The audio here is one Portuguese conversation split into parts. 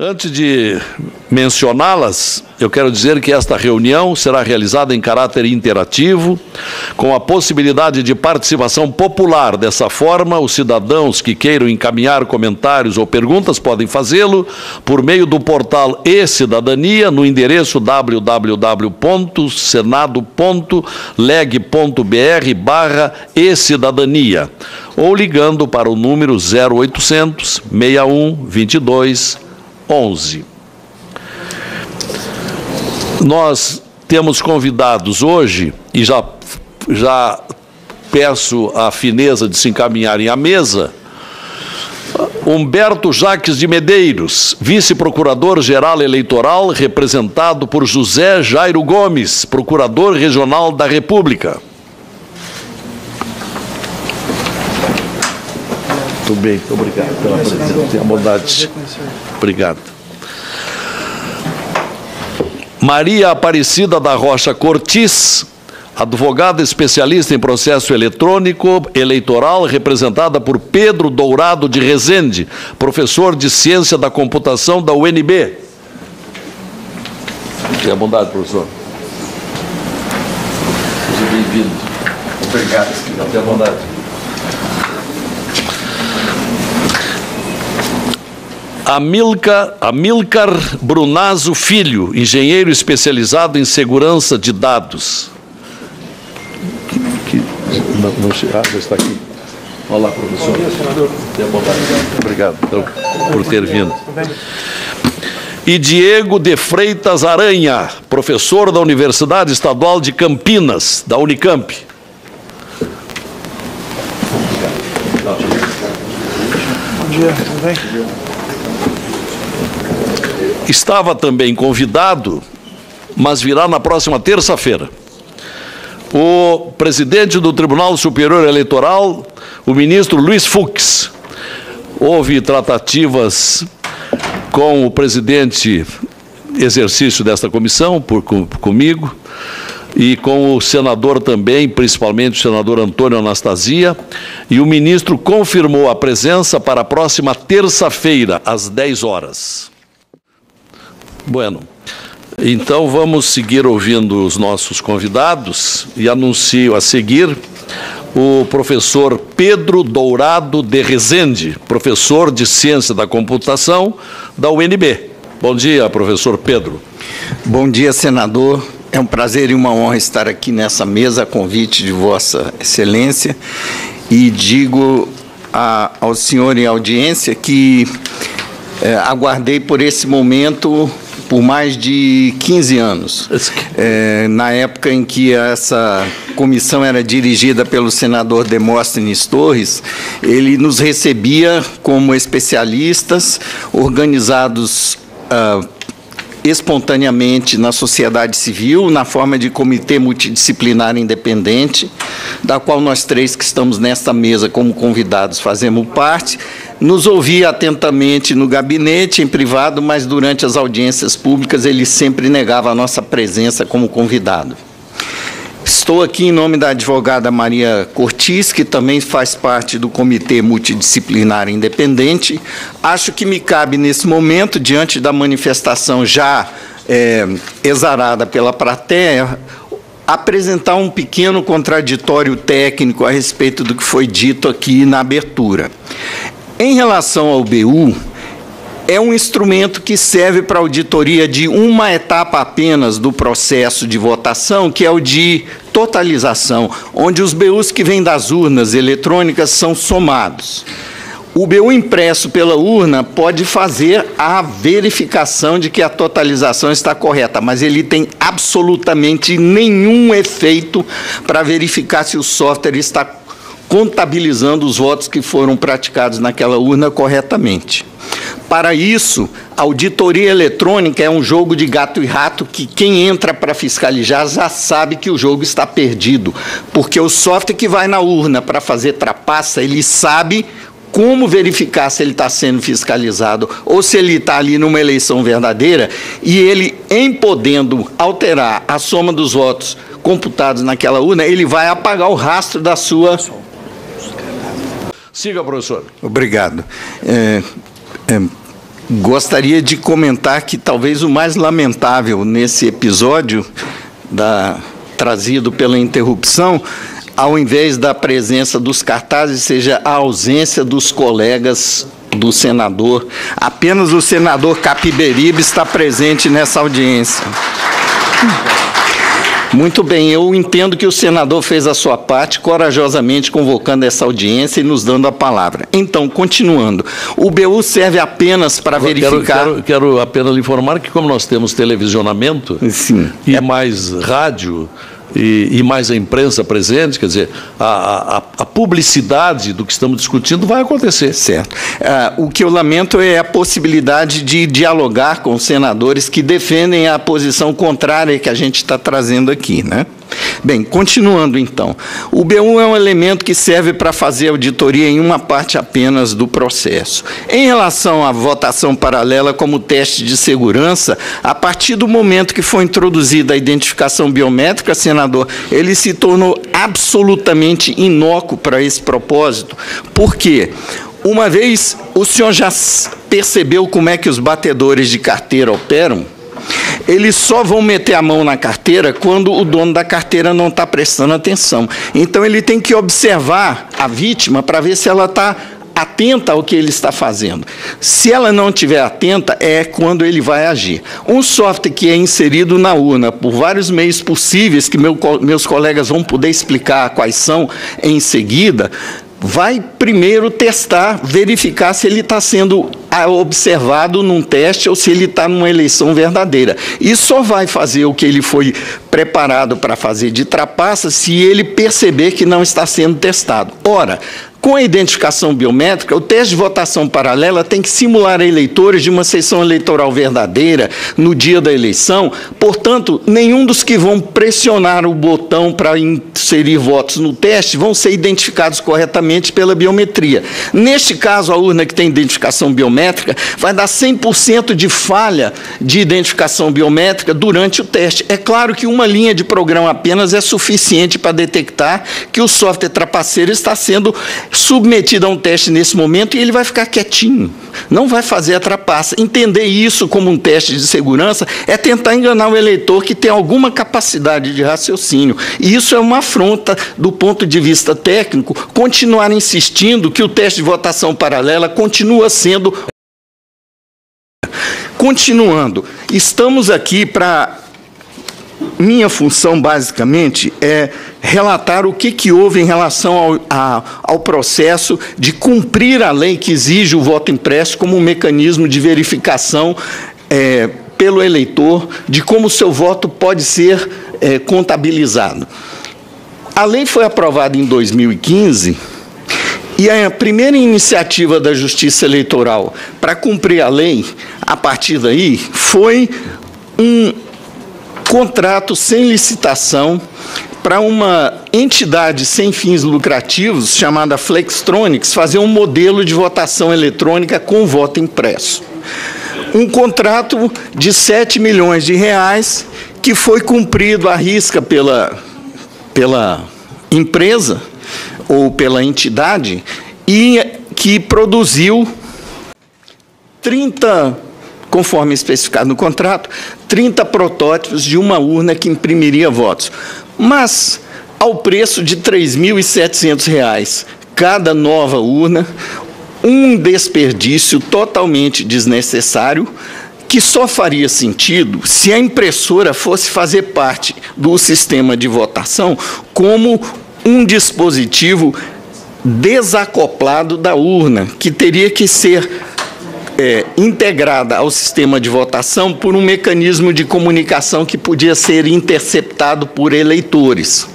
Antes de mencioná-las, eu quero dizer que esta reunião será realizada em caráter interativo, com a possibilidade de participação popular. Dessa forma, os cidadãos que queiram encaminhar comentários ou perguntas podem fazê-lo por meio do portal e-Cidadania, no endereço www.senado.leg.br/e-Cidadania, ou ligando para o número 0800 61 22 11. Nós temos convidados hoje, e já peço a fineza de se encaminharem à mesa, Humberto Jaques de Medeiros, vice-procurador-geral eleitoral, representado por José Jairo Gomes, procurador regional da República. Muito bem, obrigado pela presença, tenha bondade. Obrigado. Maria Aparecida da Rocha Cortis, advogada especialista em processo eletrônico eleitoral, representada por Pedro Dourado de Rezende, professor de Ciência da Computação da UNB. Tenha bondade, professor. Seja bem-vindo. Obrigado. Tenha bondade. Amilcar Brunazzo Filho, engenheiro especializado em segurança de dados. Já está aqui. Olá, professor. Obrigado por ter vindo. E Diego de Freitas Aranha, professor da Universidade Estadual de Campinas, da Unicamp. Bom dia, tudo bem? Estava também convidado, mas virá na próxima terça-feira, o presidente do Tribunal Superior Eleitoral, o ministro Luiz Fux. Houve tratativas com o presidente exercício desta comissão, comigo, e com o senador também, principalmente o senador Antônio Anastasia, e o ministro confirmou a presença para a próxima terça-feira, às 10 horas. Bueno, então vamos seguir ouvindo os nossos convidados e anuncio a seguir o professor Pedro Dourado de Rezende, professor de Ciência da Computação da UNB. Bom dia, professor Pedro. Bom dia, senador. É um prazer e uma honra estar aqui nessa mesa a convite de Vossa Excelência, e digo ao senhor em audiência que aguardei por esse momento por mais de 15 anos. Na época em que essa comissão era dirigida pelo senador Demóstenes Torres, ele nos recebia como especialistas organizados espontaneamente na sociedade civil, na forma de comitê multidisciplinar independente, da qual nós três que estamos nesta mesa como convidados fazemos parte. Nos ouvia atentamente no gabinete, em privado, mas durante as audiências públicas ele sempre negava a nossa presença como convidado. Estou aqui em nome da advogada Maria Cortis, que também faz parte do Comitê Multidisciplinar Independente. Acho que me cabe, nesse momento, diante da manifestação já exarada pela plateia, apresentar um pequeno contraditório técnico a respeito do que foi dito aqui na abertura. Em relação ao BU, é um instrumento que serve para auditoria de uma etapa apenas do processo de votação, que é o de totalização, onde os BUs que vêm das urnas eletrônicas são somados. O BU impresso pela urna pode fazer a verificação de que a totalização está correta, mas ele tem absolutamente nenhum efeito para verificar se o software está contabilizando os votos que foram praticados naquela urna corretamente. Para isso, a auditoria eletrônica é um jogo de gato e rato que quem entra para fiscalizar já sabe que o jogo está perdido, porque o software que vai na urna para fazer trapaça, ele sabe como verificar se ele está sendo fiscalizado ou se ele está ali numa eleição verdadeira, e ele, em podendo alterar a soma dos votos computados naquela urna, ele vai apagar o rastro da sua... Siga, professor. Obrigado. Gostaria de comentar que talvez o mais lamentável nesse episódio trazido pela interrupção, ao invés da presença dos cartazes, seja a ausência dos colegas do senador. Apenas o senador Capiberibe está presente nessa audiência. Muito bem, eu entendo que o senador fez a sua parte, corajosamente convocando essa audiência e nos dando a palavra. Então, continuando, o BU serve apenas para verificar... Quero apenas lhe informar que, como nós temos televisionamento, sim, e mais rádio e mais a imprensa presente, quer dizer, a publicidade do que estamos discutindo vai acontecer. Certo. O que eu lamento é a possibilidade de dialogar com senadores que defendem a posição contrária que a gente está trazendo aqui, né? Bem, continuando então, o B1 é um elemento que serve para fazer auditoria em uma parte apenas do processo. Em relação à votação paralela como teste de segurança, a partir do momento que foi introduzida a identificação biométrica, senador, ele se tornou absolutamente inócuo para esse propósito. Por quê? Uma vez o senhor já percebeu como é que os batedores de carteira operam? Eles só vão meter a mão na carteira quando o dono da carteira não está prestando atenção. Então, ele tem que observar a vítima para ver se ela está atenta ao que ele está fazendo. Se ela não estiver atenta, é quando ele vai agir. Um software que é inserido na urna por vários meios possíveis, que meus colegas vão poder explicar quais são em seguida, vai primeiro testar, verificar se ele está sendo observado num teste ou se ele está numa eleição verdadeira. E só vai fazer o que ele foi preparado para fazer de trapaça se ele perceber que não está sendo testado. Ora, com a identificação biométrica, o teste de votação paralela tem que simular eleitores de uma sessão eleitoral verdadeira no dia da eleição. Portanto, nenhum dos que vão pressionar o botão para inserir votos no teste vão ser identificados corretamente pela biometria. Neste caso, a urna que tem identificação biométrica vai dar 100% de falha de identificação biométrica durante o teste. É claro que uma linha de programa apenas é suficiente para detectar que o software trapaceiro está sendo submetido a um teste nesse momento e ele vai ficar quietinho, não vai fazer a trapaça. Entender isso como um teste de segurança é tentar enganar o eleitor que tem alguma capacidade de raciocínio. E isso é uma afronta do ponto de vista técnico, continuar insistindo que o teste de votação paralela continua sendo... Continuando, estamos aqui para... Minha função, basicamente, é relatar o que houve em relação ao processo de cumprir a lei que exige o voto impresso como um mecanismo de verificação pelo eleitor de como o seu voto pode ser contabilizado. A lei foi aprovada em 2015 e a primeira iniciativa da Justiça Eleitoral para cumprir a lei, a partir daí, foi um contrato sem licitação para uma entidade sem fins lucrativos, chamada Flextronics, fazer um modelo de votação eletrônica com voto impresso. Um contrato de 7 milhões de reais que foi cumprido à risca pela empresa ou pela entidade e que produziu 30... conforme especificado no contrato, 30 protótipos de uma urna que imprimiria votos. Mas, ao preço de R$ 3.700 cada nova urna, um desperdício totalmente desnecessário, que só faria sentido se a impressora fosse fazer parte do sistema de votação como um dispositivo desacoplado da urna, que teria que ser integrada ao sistema de votação por um mecanismo de comunicação que podia ser interceptado por eleitores.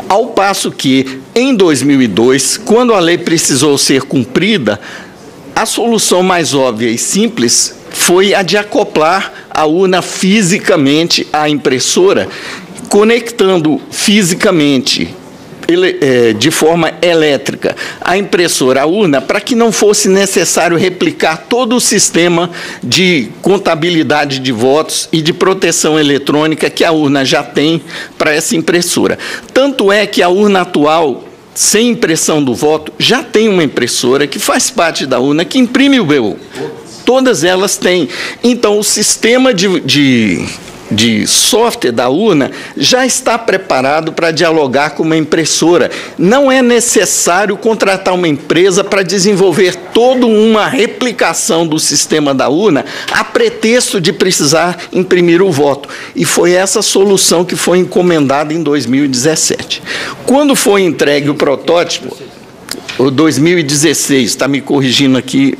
Ao passo que, em 2002, quando a lei precisou ser cumprida, a solução mais óbvia e simples foi a de acoplar a urna fisicamente à impressora, conectando fisicamente de forma elétrica a impressora à urna, para que não fosse necessário replicar todo o sistema de contabilidade de votos e de proteção eletrônica que a urna já tem para essa impressora. Tanto é que a urna atual, sem impressão do voto, já tem uma impressora que faz parte da urna, que imprime o BU. todas elas têm. Então, o sistema de software da urna já está preparado para dialogar com uma impressora. Não é necessário contratar uma empresa para desenvolver toda uma replicação do sistema da urna a pretexto de precisar imprimir o voto. E foi essa solução que foi encomendada em 2017. Quando foi entregue o protótipo, o 2016, está me corrigindo aqui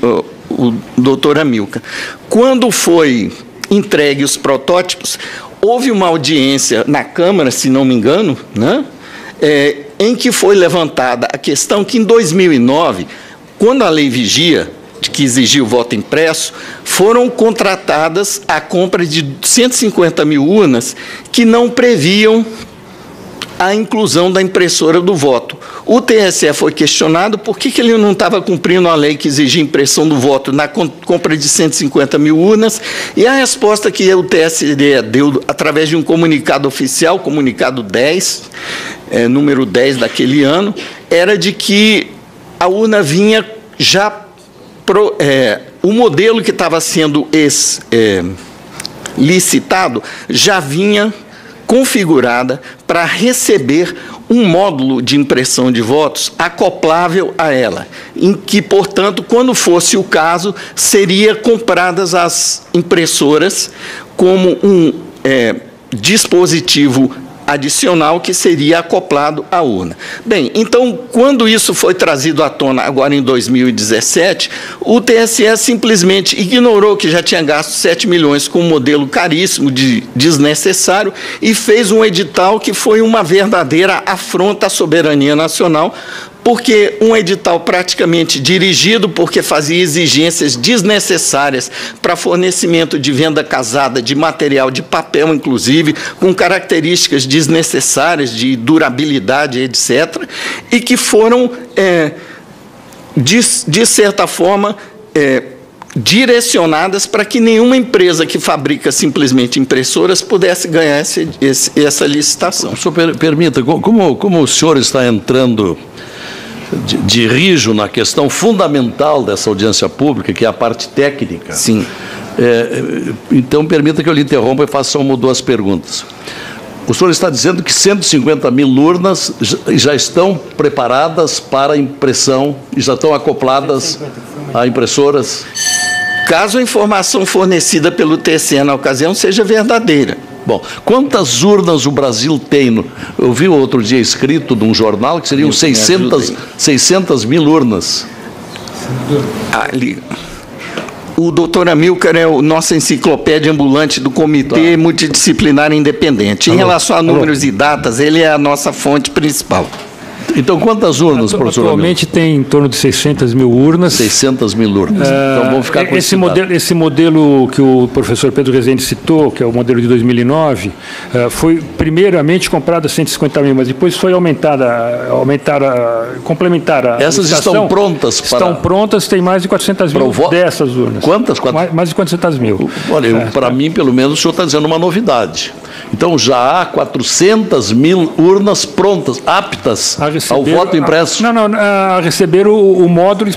o doutor Amilcar, quando foi entregue os protótipos, houve uma audiência na Câmara, se não me engano, né, em que foi levantada a questão que, em 2009, quando a Lei Vigia, que exigia o voto impresso, foram contratadas a compra de 150 mil urnas que não previam a inclusão da impressora do voto. O TSE foi questionado por que ele não estava cumprindo a lei que exigia impressão do voto na compra de 150 mil urnas, e a resposta que o TSE deu através de um comunicado oficial, comunicado 10, número 10 daquele ano, era de que a urna vinha já... o modelo que estava sendo licitado já vinha configurada para receber um módulo de impressão de votos acoplável a ela, em que, portanto, quando fosse o caso, seria compradas as impressoras como um dispositivo adicional que seria acoplado à urna. Bem, então, quando isso foi trazido à tona agora em 2017, o TSE simplesmente ignorou que já tinha gasto 7 milhões com um modelo caríssimo, desnecessário, e fez um edital que foi uma verdadeira afronta à soberania nacional, porque um edital praticamente dirigido, porque fazia exigências desnecessárias para fornecimento de venda casada de material de papel, inclusive, com características desnecessárias de durabilidade, etc., e que foram, de certa forma, direcionadas para que nenhuma empresa que fabrica simplesmente impressoras pudesse ganhar essa licitação. O senhor permita, como o senhor está entrando de rijo na questão fundamental dessa audiência pública, que é a parte técnica. Sim. Então, permita que eu lhe interrompa e faça só uma ou duas perguntas. O senhor está dizendo que 150 mil urnas já estão preparadas para impressão e já estão acopladas a impressoras? Caso a informação fornecida pelo TSE na ocasião seja verdadeira. Bom, quantas urnas o Brasil tem? Eu vi outro dia escrito num jornal que seriam 600 mil urnas. Ali. O doutor Amilcar é a nossa enciclopédia ambulante do Comitê Multidisciplinar Independente. Em relação a números e datas, ele é a nossa fonte principal. Então, quantas urnas, professor? Atualmente tem em torno de 600 mil urnas. 600 mil urnas. Então, vamos ficar com esse modelo que o professor Pedro Rezende citou, que é o modelo de 2009, foi primeiramente comprado a 150 mil, mas depois foi complementar a Essas estão prontas para... Estão prontas, tem mais de 400 mil dessas urnas. Quantas? Mais de 400 mil. Olha, para mim, pelo menos, o senhor está dizendo uma novidade. Então, já há 400 mil urnas prontas, aptas ao voto impresso? Não, a receber o módulo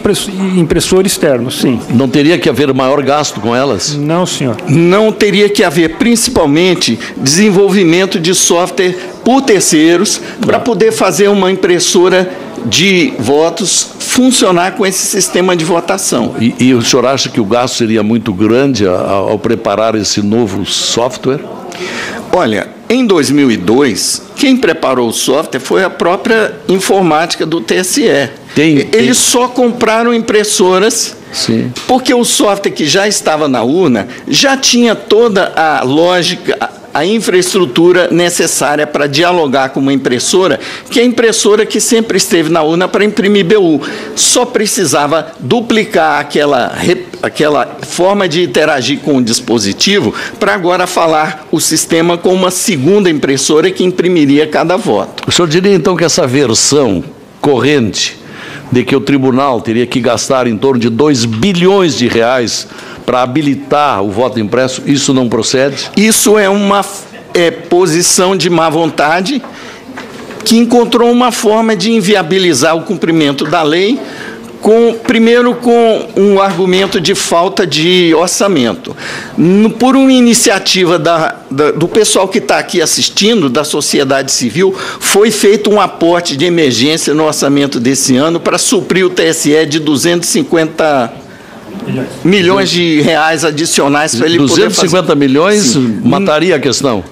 impressor externo, sim. Não teria que haver maior gasto com elas? Não, senhor. Não teria que haver, principalmente, desenvolvimento de software por terceiros para poder fazer uma impressora de votos funcionar com esse sistema de votação. E o senhor acha que o gasto seria muito grande ao preparar esse novo software? Olha, em 2002, quem preparou o software foi a própria informática do TSE. Eles só compraram impressoras, sim, porque o software que já estava na urna já tinha toda a lógica, a infraestrutura necessária para dialogar com uma impressora, que é a impressora que sempre esteve na urna para imprimir BU. Só precisava duplicar aquela forma de interagir com o dispositivo para agora falar o sistema com uma segunda impressora que imprimiria cada voto. O senhor diria, então, que essa versão corrente de que o tribunal teria que gastar em torno de 2 bilhões de reais para habilitar o voto impresso, isso não procede? Isso é uma posição de má vontade que encontrou uma forma de inviabilizar o cumprimento da lei Primeiro, com um argumento de falta de orçamento. Por uma iniciativa do pessoal que está aqui assistindo, da sociedade civil, foi feito um aporte de emergência no orçamento desse ano para suprir o TSE de 250 milhões de reais adicionais para ele poder fazer. 250 milhões mataria a questão.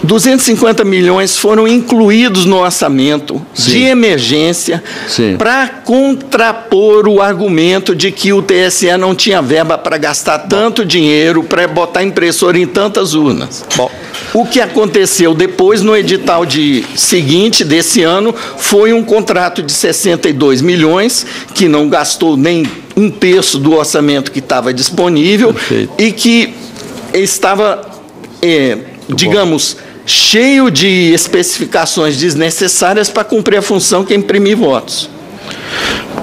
250 milhões foram incluídos no orçamento de emergência para contrapor o argumento de que o TSE não tinha verba para gastar tanto dinheiro para botar impressora em tantas urnas. Bom, o que aconteceu depois no edital seguinte desse ano foi um contrato de 62 milhões, que não gastou nem um terço do orçamento que estava disponível. Perfeito. E que estava, digamos, cheio de especificações desnecessárias para cumprir a função que é imprimir votos.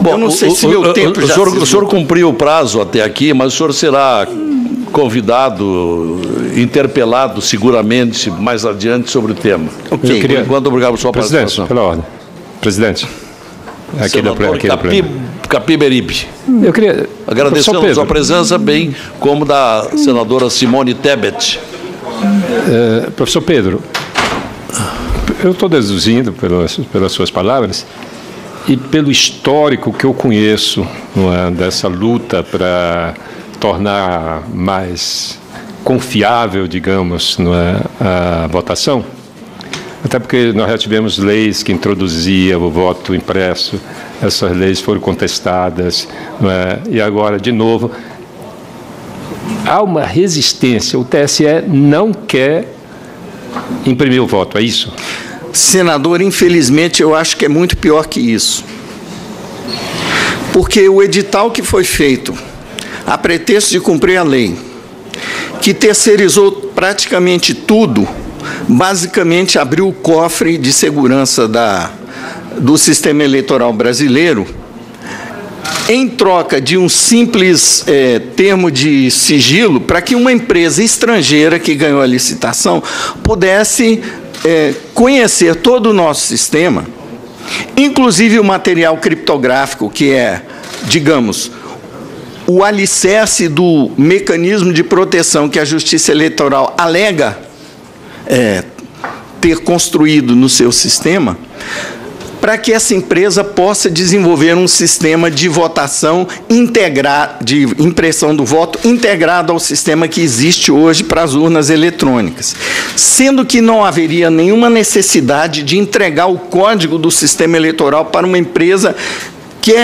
Bom, eu não sei se meu tempo já... O senhor cumpriu o prazo até aqui, mas o senhor será convidado, interpelado seguramente mais adiante sobre o tema. Okay. Por enquanto, obrigado por sua participação. Pela ordem. Presidente. Capiberibe. Eu queria... Agradecendo a sua presença, bem como da senadora Simone Tebet. Professor Pedro, eu estou deduzindo pelas suas palavras e pelo histórico que eu conheço, não é, dessa luta para tornar mais confiável, digamos, não é, a votação, até porque nós já tivemos leis que introduziam o voto impresso, essas leis foram contestadas, não é, e agora, de novo, há uma resistência, o TSE não quer imprimir o voto, é isso? Senador, infelizmente, eu acho que é muito pior que isso. Porque o edital que foi feito, a pretexto de cumprir a lei, que terceirizou praticamente tudo, basicamente abriu o cofre de segurança do sistema eleitoral brasileiro, em troca de um simples termo de sigilo, para que uma empresa estrangeira que ganhou a licitação pudesse conhecer todo o nosso sistema, inclusive o material criptográfico, que é, digamos, o alicerce do mecanismo de proteção que a Justiça Eleitoral alega ter construído no seu sistema, para que essa empresa possa desenvolver um sistema de votação integrado, de impressão do voto integrado ao sistema que existe hoje para as urnas eletrônicas. Sendo que não haveria nenhuma necessidade de entregar o código do sistema eleitoral para uma empresa que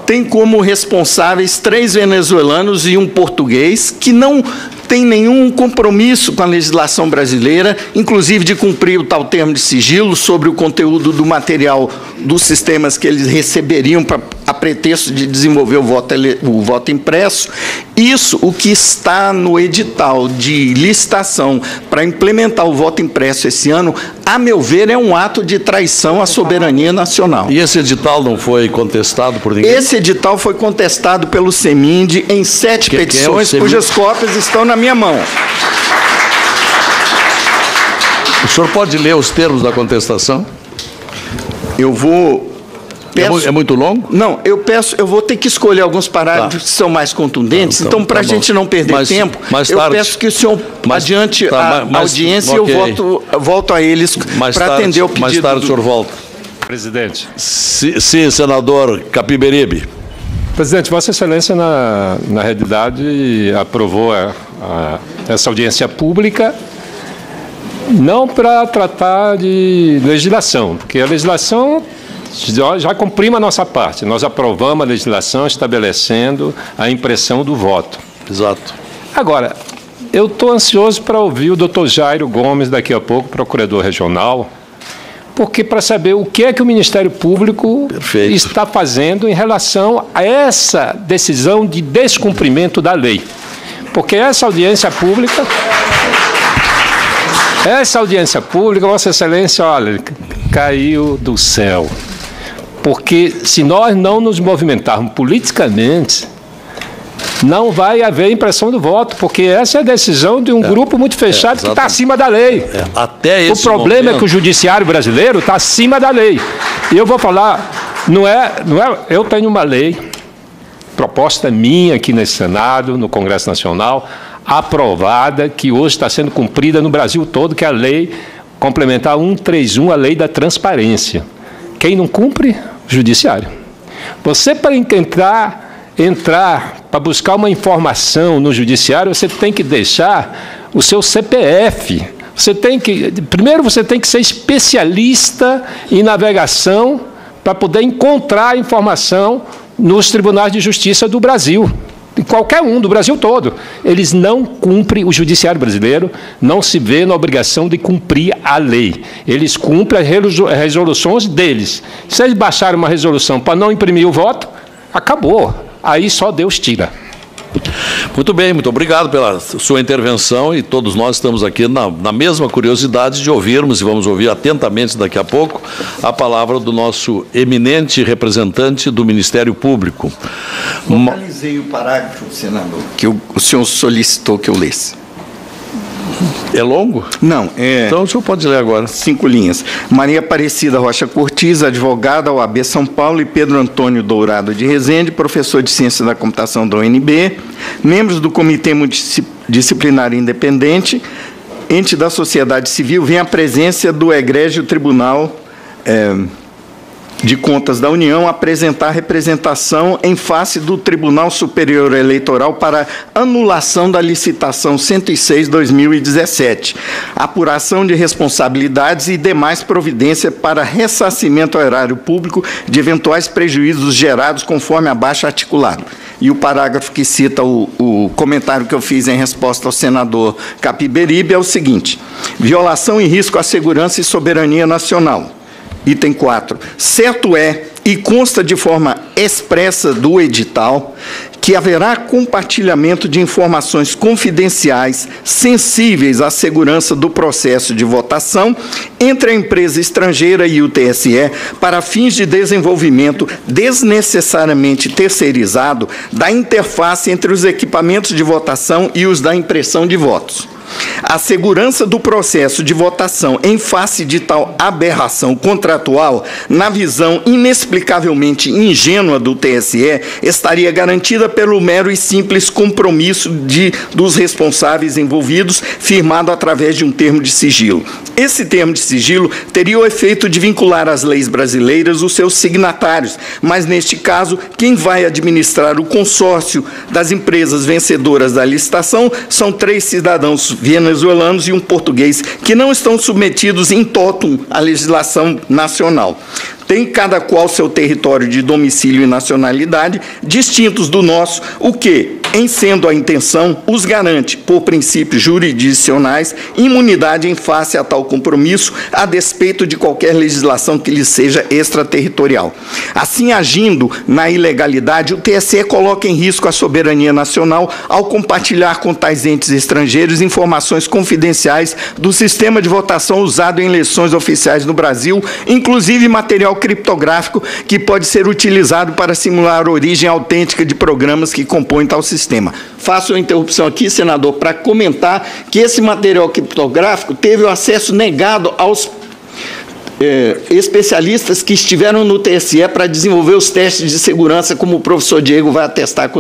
tem como responsáveis 3 venezuelanos e um português, que não tem nenhum compromisso com a legislação brasileira, inclusive de cumprir o tal termo de sigilo sobre o conteúdo do material dos sistemas que eles receberiam a pretexto de desenvolver o voto impresso. Isso, o que está no edital de licitação para implementar o voto impresso esse ano, a meu ver, é um ato de traição à soberania nacional. E esse edital não foi contestado por ninguém? Esse edital foi contestado pelo CEMIND em 7 petições, cujas cópias estão na minha mão. O senhor pode ler os termos da contestação? Eu vou... É muito longo? Não, eu vou ter que escolher alguns parágrafos que são mais contundentes, então para a gente não perder tempo, eu peço que o senhor adiante a audiência e eu volto a eles para atender o pedido. Mais tarde o senhor volta. Presidente. Sim, senador Capiberibe. Presidente, Vossa Excelência, na realidade, aprovou essa audiência pública não para tratar de legislação, porque a legislação já cumprimos a nossa parte. Nós aprovamos a legislação estabelecendo a impressão do voto. Exato. Agora, eu estou ansioso para ouvir o doutor Jairo Gomes, daqui a pouco, procurador regional, porque para saber o que é que o Ministério Público está fazendo em relação a essa decisão de descumprimento da lei. Porque essa audiência pública, Vossa Excelência, olha, caiu do céu. Porque se nós não nos movimentarmos politicamente, não vai haver impressão do voto, porque essa é a decisão de um grupo muito fechado que está acima da lei. Até esse o problema é que o judiciário brasileiro está acima da lei. E eu vou falar Eu tenho uma lei, proposta minha aqui nesse Senado, no Congresso Nacional, aprovada, que hoje está sendo cumprida no Brasil todo, que é a Lei Complementar 131, a Lei da Transparência. Quem não cumpre? Judiciário. Você, para entrar para buscar uma informação no Judiciário, você tem que deixar o seu CPF. Primeiro você tem que ser especialista em navegação para poder encontrar a informação nos tribunais de justiça do Brasil. Qualquer um, do Brasil todo. Eles não cumprem, o judiciário brasileiro não se vê na obrigação de cumprir a lei. Eles cumprem as resoluções deles. Se eles baixarem uma resolução para não imprimir o voto, acabou. Aí só Deus tira. Muito bem, muito obrigado pela sua intervenção, e todos nós estamos aqui na mesma curiosidade de ouvirmos, e vamos ouvir atentamente daqui a pouco, a palavra do nosso eminente representante do Ministério Público. Localizei o parágrafo, senador, que o senhor solicitou que eu lesse. É longo? Não, Então o senhor pode ler agora. 5 linhas. Maria Aparecida Rocha Cortiz, advogada, OAB São Paulo, e Pedro Antônio Dourado de Rezende, professor de Ciência da Computação da UNB, membros do Comitê Multidisciplinar Independente, ente da sociedade civil, vem à presença do Egrégio Tribunal de Contas da União apresentar representação em face do Tribunal Superior Eleitoral para anulação da licitação 106/2017, apuração de responsabilidades e demais providência para ressarcimento ao erário público de eventuais prejuízos gerados conforme abaixo articulado. E o parágrafo que cita o comentário que eu fiz em resposta ao senador Capiberibe é o seguinte: violação e risco à segurança e soberania nacional. Item 4. Certo é, e consta de forma expressa do edital, que haverá compartilhamento de informações confidenciais sensíveis à segurança do processo de votação entre a empresa estrangeira e o TSE para fins de desenvolvimento desnecessariamente terceirizado da interface entre os equipamentos de votação e os da impressão de votos. A segurança do processo de votação em face de tal aberração contratual, na visão inexplicavelmente ingênua do TSE, estaria garantida pelo mero e simples compromisso dos responsáveis envolvidos, firmado através de um termo de sigilo. Esse termo de sigilo teria o efeito de vincular às leis brasileiras os seus signatários, mas, neste caso, quem vai administrar o consórcio das empresas vencedoras da licitação são 3 cidadãos venezuelanos e um português, que não estão submetidos in totum à legislação nacional. Tem cada qual seu território de domicílio e nacionalidade distintos do nosso, o que, em sendo a intenção, os garante, por princípios jurisdicionais, imunidade em face a tal compromisso, a despeito de qualquer legislação que lhes seja extraterritorial. Assim, agindo na ilegalidade, o TSE coloca em risco a soberania nacional ao compartilhar com tais entes estrangeiros informações confidenciais do sistema de votação usado em eleições oficiais no Brasil, inclusive material criptográfico que pode ser utilizado para simular a origem autêntica de programas que compõem tal sistema. Faço uma interrupção aqui, senador, para comentar que esse material criptográfico teve o acesso negado aos especialistas que estiveram no TSE para desenvolver os testes de segurança, como o professor Diego vai atestar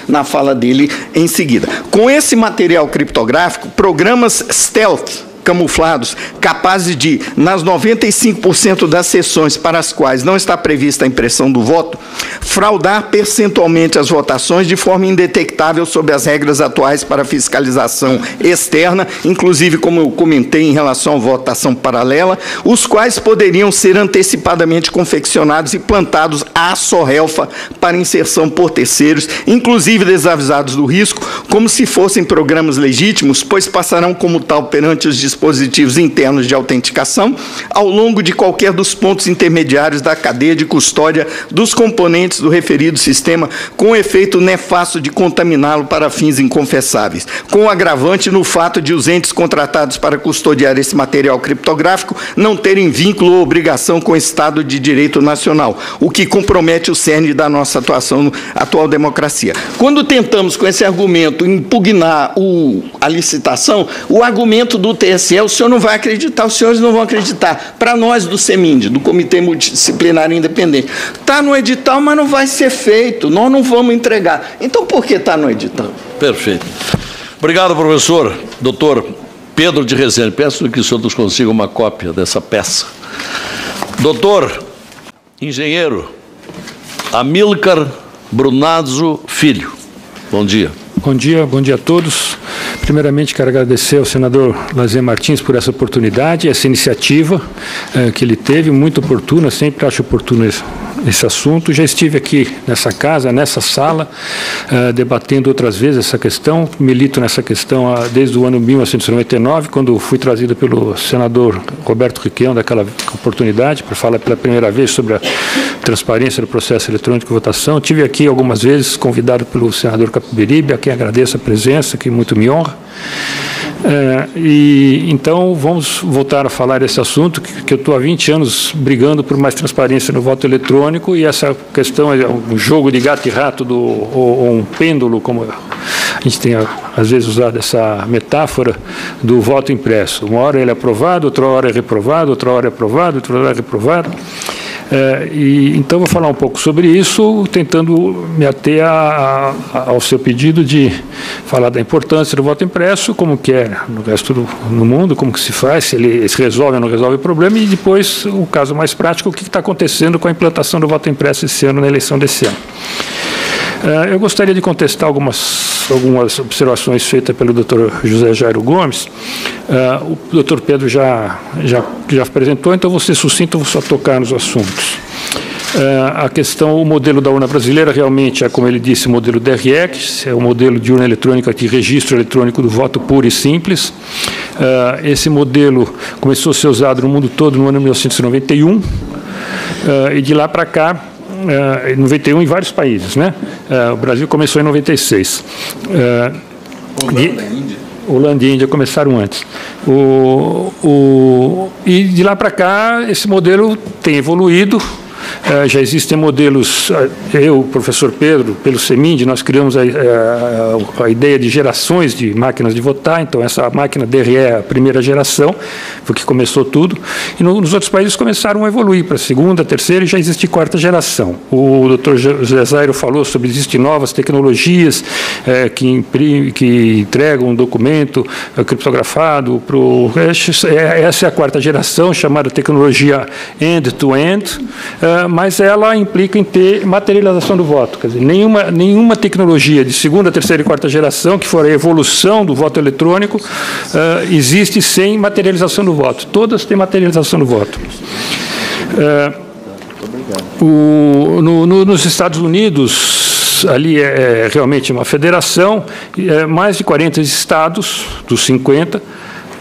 na fala dele em seguida. Com esse material criptográfico, programas stealth, camuflados, capazes de, nas 95% das sessões para as quais não está prevista a impressão do voto, fraudar percentualmente as votações de forma indetectável sob as regras atuais para fiscalização externa, inclusive, como eu comentei, em relação à votação paralela, os quais poderiam ser antecipadamente confeccionados e plantados à sorrelfa para inserção por terceiros, inclusive desavisados do risco, como se fossem programas legítimos, pois passarão como tal perante os dispositivos internos de autenticação ao longo de qualquer dos pontos intermediários da cadeia de custódia dos componentes do referido sistema, com o efeito nefasto de contaminá-lo para fins inconfessáveis, com o agravante no fato de os entes contratados para custodiar esse material criptográfico não terem vínculo ou obrigação com o Estado de Direito Nacional, o que compromete o cerne da nossa atual democracia. Quando tentamos, com esse argumento, impugnar a licitação, o argumento do TSE TSE, o senhor não vai acreditar, os senhores não vão acreditar. Para nós do CEMIND, do Comitê Multidisciplinar Independente, está no edital, mas não vai ser feito, nós não vamos entregar. Então, por que está no edital? Perfeito. Obrigado, professor. Doutor Pedro de Rezende, peço que o senhor nos consiga uma cópia dessa peça. Doutor engenheiro Amílcar Brunazzo Filho, bom dia. Bom dia a todos. Primeiramente, quero agradecer ao senador Lazer Martins por essa oportunidade, essa iniciativa que ele teve, muito oportuna, sempre acho oportuno esse assunto. Já estive aqui nessa casa, nessa sala, debatendo outras vezes essa questão, milito nessa questão desde o ano 1999, quando fui trazido pelo senador Roberto Requião, daquela oportunidade, para falar pela primeira vez sobre a transparência do processo eletrônico de votação. Tive aqui algumas vezes convidado pelo senador Capiberibe, a quem agradeço a presença, que muito me honra. Então, vamos voltar a falar desse assunto, que eu estou há 20 anos brigando por mais transparência no voto eletrônico, e essa questão é um jogo de gato e rato, ou um pêndulo, como a gente tem às vezes usado essa metáfora, do voto impresso. Uma hora ele é aprovado, outra hora é reprovado, outra hora é aprovado, outra hora é reprovado. Então, vou falar um pouco sobre isso, tentando me ater ao seu pedido de falar da importância do voto impresso, como que é no resto do mundo, como que se faz, se ele se resolve ou não resolve o problema, e depois, o caso mais prático, o que está acontecendo com a implantação do voto impresso esse ano, na eleição desse ano. Eu gostaria de contestar algumas observações feitas pelo Dr. José Jairo Gomes. O Dr. Pedro já apresentou, então vou ser sucinto, vou só tocar nos assuntos. A questão, o modelo da urna brasileira realmente é, como ele disse, o modelo DRE, que é o modelo de urna eletrônica de registro eletrônico do voto puro e simples. Esse modelo começou a ser usado no mundo todo no ano 1991, e de lá para cá, em 91 em vários países, né? O Brasil começou em 96. Holanda e Índia começaram antes. E de lá para cá, esse modelo tem evoluído. Já existem modelos, eu, o professor Pedro, pelo CEMIND, nós criamos a ideia de gerações de máquinas de votar, então essa máquina DRE é a primeira geração, foi que começou tudo, e nos outros países começaram a evoluir para a segunda, terceira, e já existe quarta geração. O doutor José Zairo falou sobre existem novas tecnologias que entregam um documento criptografado para o... Essa é a quarta geração, chamada tecnologia end-to-end, mas ela implica em ter materialização do voto. Quer dizer, nenhuma tecnologia de segunda, terceira e quarta geração, que for a evolução do voto eletrônico, existe sem materialização do voto. Todas têm materialização do voto. Nos Estados Unidos, ali é realmente uma federação, mais de 40 estados, dos 50,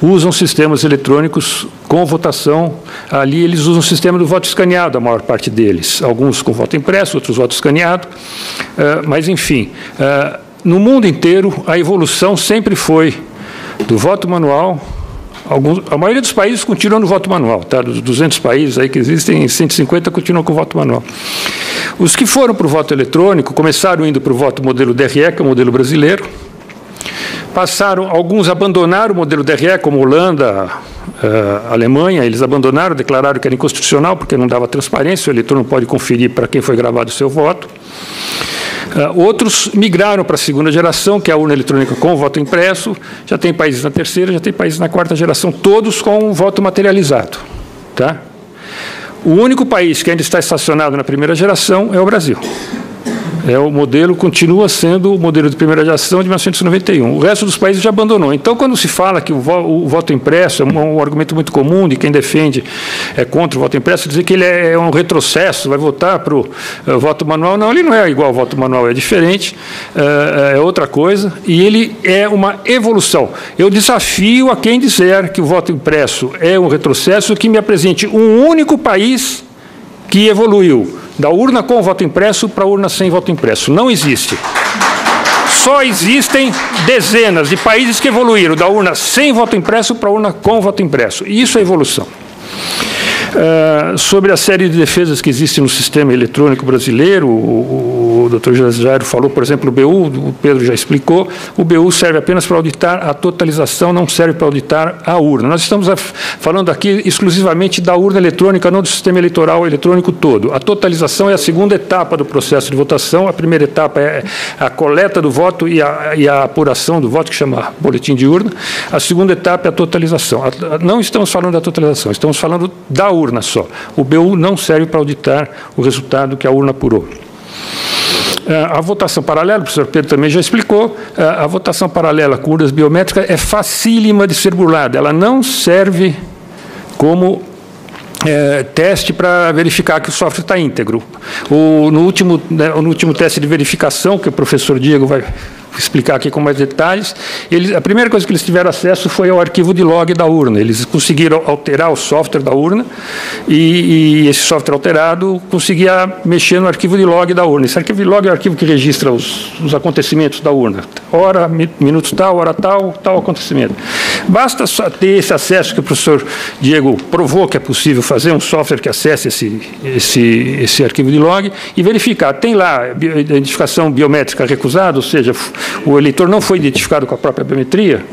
usam sistemas eletrônicos com votação. Ali eles usam o sistema do voto escaneado, a maior parte deles. Alguns com voto impresso, outros voto escaneado. Mas, enfim, no mundo inteiro, a evolução sempre foi do voto manual. A maioria dos países continua no voto manual. Tá? Dos 200 países aí que existem, 150 continuam com voto manual. Os que foram para o voto eletrônico começaram indo para o voto modelo DRE, que é o modelo brasileiro. Alguns abandonaram o modelo DRE, como Holanda, Alemanha, eles abandonaram, declararam que era inconstitucional, porque não dava transparência, o eleitor não pode conferir para quem foi gravado o seu voto. Outros migraram para a segunda geração, que é a urna eletrônica com voto impresso, já tem países na terceira, já tem países na quarta geração, todos com um voto materializado. Tá? O único país que ainda está estacionado na primeira geração é o Brasil. O modelo continua sendo o modelo de primeira geração de 1991. O resto dos países já abandonou. Então, quando se fala que o voto impresso é um argumento muito comum de quem defende contra o voto impresso, dizer que ele é um retrocesso, vai votar para o voto manual. Não, ele não é igual ao voto manual, é diferente, é outra coisa, e ele é uma evolução. Eu desafio a quem disser que o voto impresso é um retrocesso, que me apresente um único país que evoluiu da urna com voto impresso para a urna sem voto impresso. Não existe. Só existem dezenas de países que evoluíram da urna sem voto impresso para a urna com voto impresso. E isso é evolução. Sobre a série de defesas que existe no sistema eletrônico brasileiro, o Dr. Jairo falou, por exemplo, o BU, o Pedro já explicou, o BU serve apenas para auditar a totalização, não serve para auditar a urna. Nós estamos falando aqui exclusivamente da urna eletrônica, não do sistema eleitoral eletrônico todo. A totalização é a segunda etapa do processo de votação, a primeira etapa é a coleta do voto e a apuração do voto, que chama boletim de urna. A segunda etapa é a totalização. Não estamos falando da totalização, estamos falando da urna só. O BU não serve para auditar o resultado que a urna apurou. A votação paralela, o professor Pedro também já explicou, a votação paralela com urnas biométricas é facílima de ser burlada. Ela não serve como teste para verificar que o software está íntegro. No último teste de verificação, que o professor Diego vai explicar aqui com mais detalhes, a primeira coisa que eles tiveram acesso foi ao arquivo de log da urna. Eles conseguiram alterar o software da urna e esse software alterado conseguia mexer no arquivo de log da urna. Esse arquivo de log é o arquivo que registra os acontecimentos da urna. Hora, minutos tal, hora tal, tal acontecimento. Basta só ter esse acesso que o professor Diego provou que é possível fazer, um software que acesse esse arquivo de log e verificar. Tem lá identificação biométrica recusada, ou seja, o eleitor não foi identificado com a própria biometria,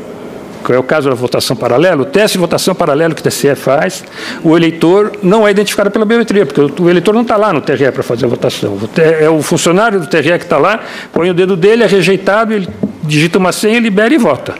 que é o caso da votação paralela. O teste de votação paralela que o TSE faz, o eleitor não é identificado pela biometria, porque o eleitor não está lá no TRE para fazer a votação. É o funcionário do TRE que está lá, põe o dedo dele, é rejeitado, ele digita uma senha, libera e vota.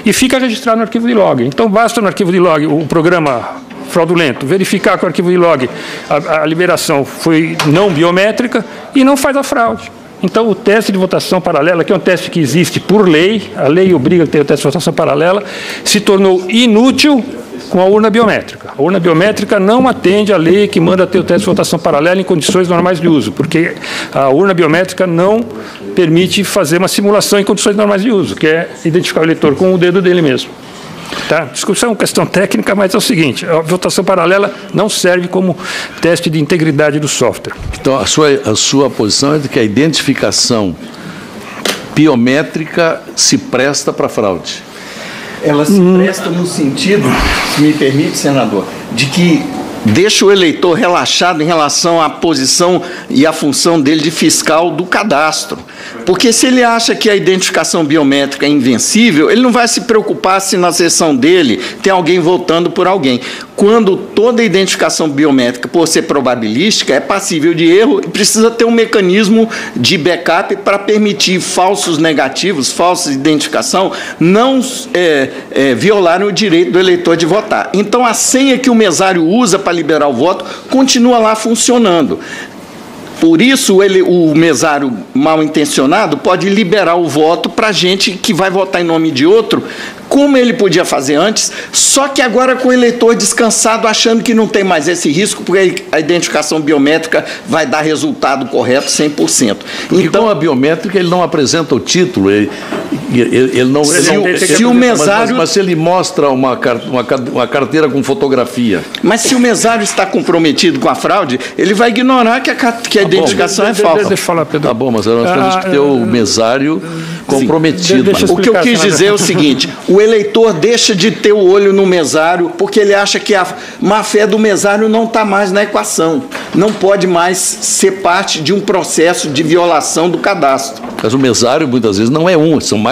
E fica registrado no arquivo de log. Então, basta no arquivo de log o programa fraudulento verificar que o arquivo de log, a liberação foi não biométrica e não faz a fraude. Então, o teste de votação paralela, que é um teste que existe por lei, a lei obriga a ter o teste de votação paralela, se tornou inútil com a urna biométrica. A urna biométrica não atende à lei que manda ter o teste de votação paralela em condições normais de uso, porque a urna biométrica não permite fazer uma simulação em condições normais de uso, que é identificar o eleitor com o dedo dele mesmo. Tá? Discussão é uma questão técnica, mas é o seguinte, a votação paralela não serve como teste de integridade do software. Então, a sua posição é de que a identificação biométrica se presta para fraude? Ela se presta no sentido, se me permite, senador, de que deixa o eleitor relaxado em relação à posição e à função dele de fiscal do cadastro. Porque se ele acha que a identificação biométrica é invencível, ele não vai se preocupar se na sessão dele tem alguém votando por alguém. Quando toda identificação biométrica, por ser probabilística, é passível de erro e precisa ter um mecanismo de backup para permitir falsos negativos, falsa identificação, não violarem o direito do eleitor de votar. Então, a senha que o mesário usa para liberar o voto continua lá funcionando. Por isso, o mesário mal intencionado pode liberar o voto para gente que vai votar em nome de outro, como ele podia fazer antes, só que agora com o eleitor descansado, achando que não tem mais esse risco, porque a identificação biométrica vai dar resultado correto 100%. Então, com a biométrica, ele não apresenta o título, ele não... Se o mesário... Mas se ele mostra uma carteira com fotografia... Mas se o mesário está comprometido com a fraude, ele vai ignorar que a identificação é falsa. Deixa eu falar, Pedro. Tá bom, mas nós temos que ter o mesário comprometido. O que eu quis dizer é o seguinte, o eleitor deixa de ter o olho no mesário porque ele acha que a má-fé do mesário não está mais na equação, não pode mais ser parte de um processo de violação do cadastro. Mas o mesário, muitas vezes, não é um, são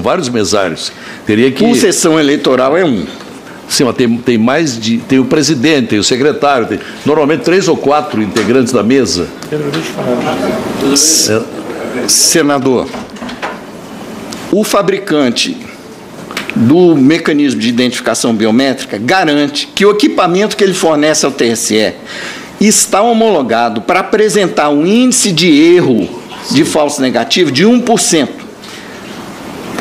vários mesários. Teria que... Por sessão eleitoral é um. Sim, mas tem o presidente, tem o secretário, tem normalmente 3 ou 4 integrantes da mesa. Senador, o fabricante do mecanismo de identificação biométrica garante que o equipamento que ele fornece ao TSE está homologado para apresentar um índice de erro de falso negativo de 1%.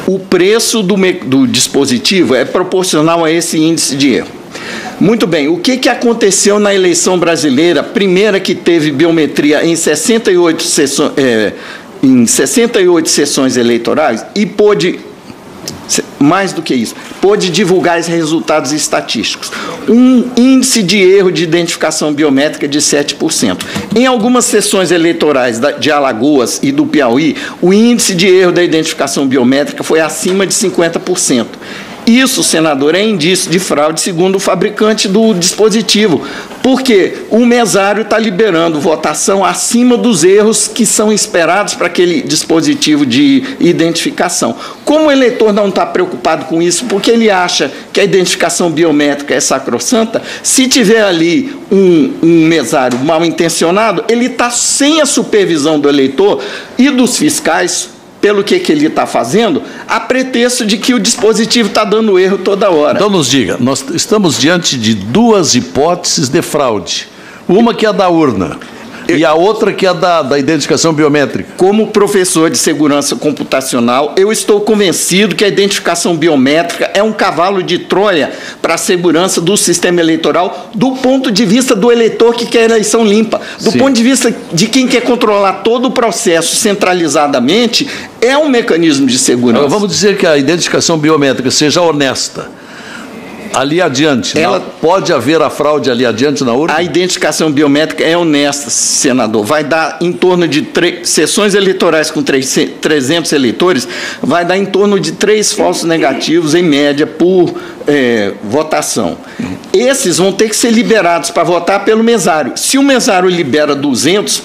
O preço do dispositivo é proporcional a esse índice de erro. Muito bem, o que aconteceu na eleição brasileira, primeira que teve biometria em 68 sessões eleitorais e pôde, mais do que isso, pôde divulgar os resultados estatísticos. Um índice de erro de identificação biométrica de 7%. Em algumas sessões eleitorais de Alagoas e do Piauí, o índice de erro da identificação biométrica foi acima de 50%. Isso, senador, é indício de fraude segundo o fabricante do dispositivo, Porque o mesário está liberando votação acima dos erros que são esperados para aquele dispositivo de identificação. Como o eleitor não está preocupado com isso, porque ele acha que a identificação biométrica é sacrossanta, se tiver ali um mesário mal intencionado, ele está sem a supervisão do eleitor e dos fiscais, pelo que ele está fazendo, a pretexto de que o dispositivo está dando erro toda hora. Então nos diga, nós estamos diante de duas hipóteses de fraude. Uma que é a da urna e a outra que é a da identificação biométrica. Como professor de segurança computacional, eu estou convencido que a identificação biométrica é um cavalo de Troia para a segurança do sistema eleitoral, do ponto de vista do eleitor que quer eleição limpa. Do ponto de vista de quem quer controlar todo o processo centralizadamente, é um mecanismo de segurança. Agora, vamos dizer que a identificação biométrica seja honesta. Ali adiante, ela pode haver a fraude ali adiante na urna? A identificação biométrica é honesta, senador. Vai dar em torno de sessões eleitorais com 300 eleitores, vai dar em torno de 3 falsos negativos, em média, por votação. Esses vão ter que ser liberados para votar pelo mesário. Se o mesário libera 200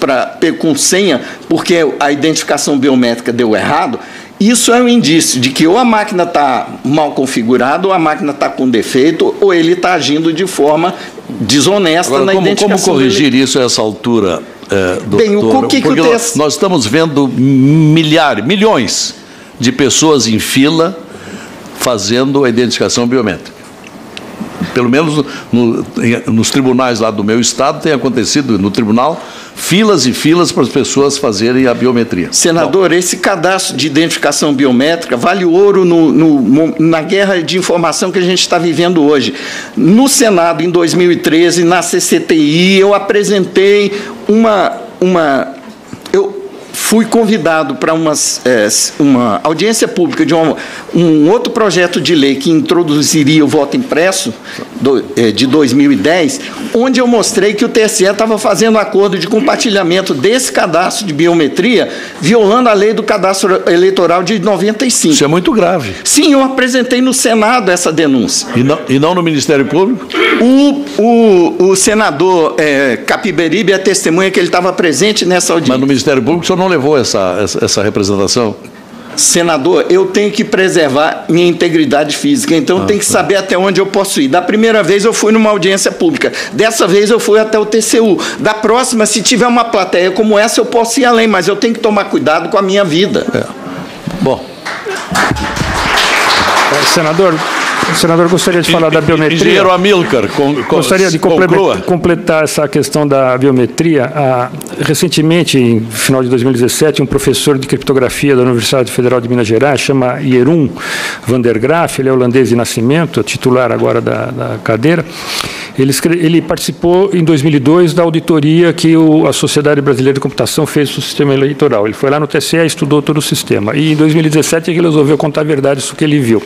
com senha, porque a identificação biométrica deu errado, isso é um indício de que ou a máquina está mal configurada, ou a máquina está com defeito, ou ele está agindo de forma desonesta. Agora, na identificação. Como corrigir isso a essa altura, doutor? Bem, porque nós estamos vendo milhões de pessoas em fila fazendo a identificação biométrica. Pelo menos nos tribunais lá do meu estado tem acontecido, no tribunal, filas e filas para as pessoas fazerem a biometria. Senador, esse cadastro de identificação biométrica vale ouro na guerra de informação que a gente está vivendo hoje. No Senado, em 2013, na CCTI, eu apresentei eu fui convidado para uma audiência pública de um outro projeto de lei que introduziria o voto impresso de 2010, onde eu mostrei que o TSE estava fazendo acordo de compartilhamento desse cadastro de biometria, violando a lei do cadastro eleitoral de 95. Isso é muito grave. Sim, eu apresentei no Senado essa denúncia. E não no Ministério Público? O senador Capiberibe é testemunha que ele estava presente nessa audiência. Mas no Ministério Público o senhor não levou essa representação? Senador, eu tenho que preservar minha integridade física, então eu tenho que saber até onde eu posso ir. Da primeira vez eu fui numa audiência pública, dessa vez eu fui até o TCU. Da próxima, se tiver uma plateia como essa, eu posso ir além, mas eu tenho que tomar cuidado com a minha vida. Bom. Senador, gostaria de falar da biometria. Engenheiro Amilcar, gostaria de completar essa questão da biometria. Recentemente, em final de 2017, um professor de criptografia da Universidade Federal de Minas Gerais, chama Jeroen van der Graaf, ele é holandês de nascimento, titular agora da cadeira. Ele participou, em 2002, da auditoria que a Sociedade Brasileira de Computação fez do sistema eleitoral. Ele foi lá no TSE e estudou todo o sistema. E, em 2017, ele resolveu contar a verdade isso que ele viu.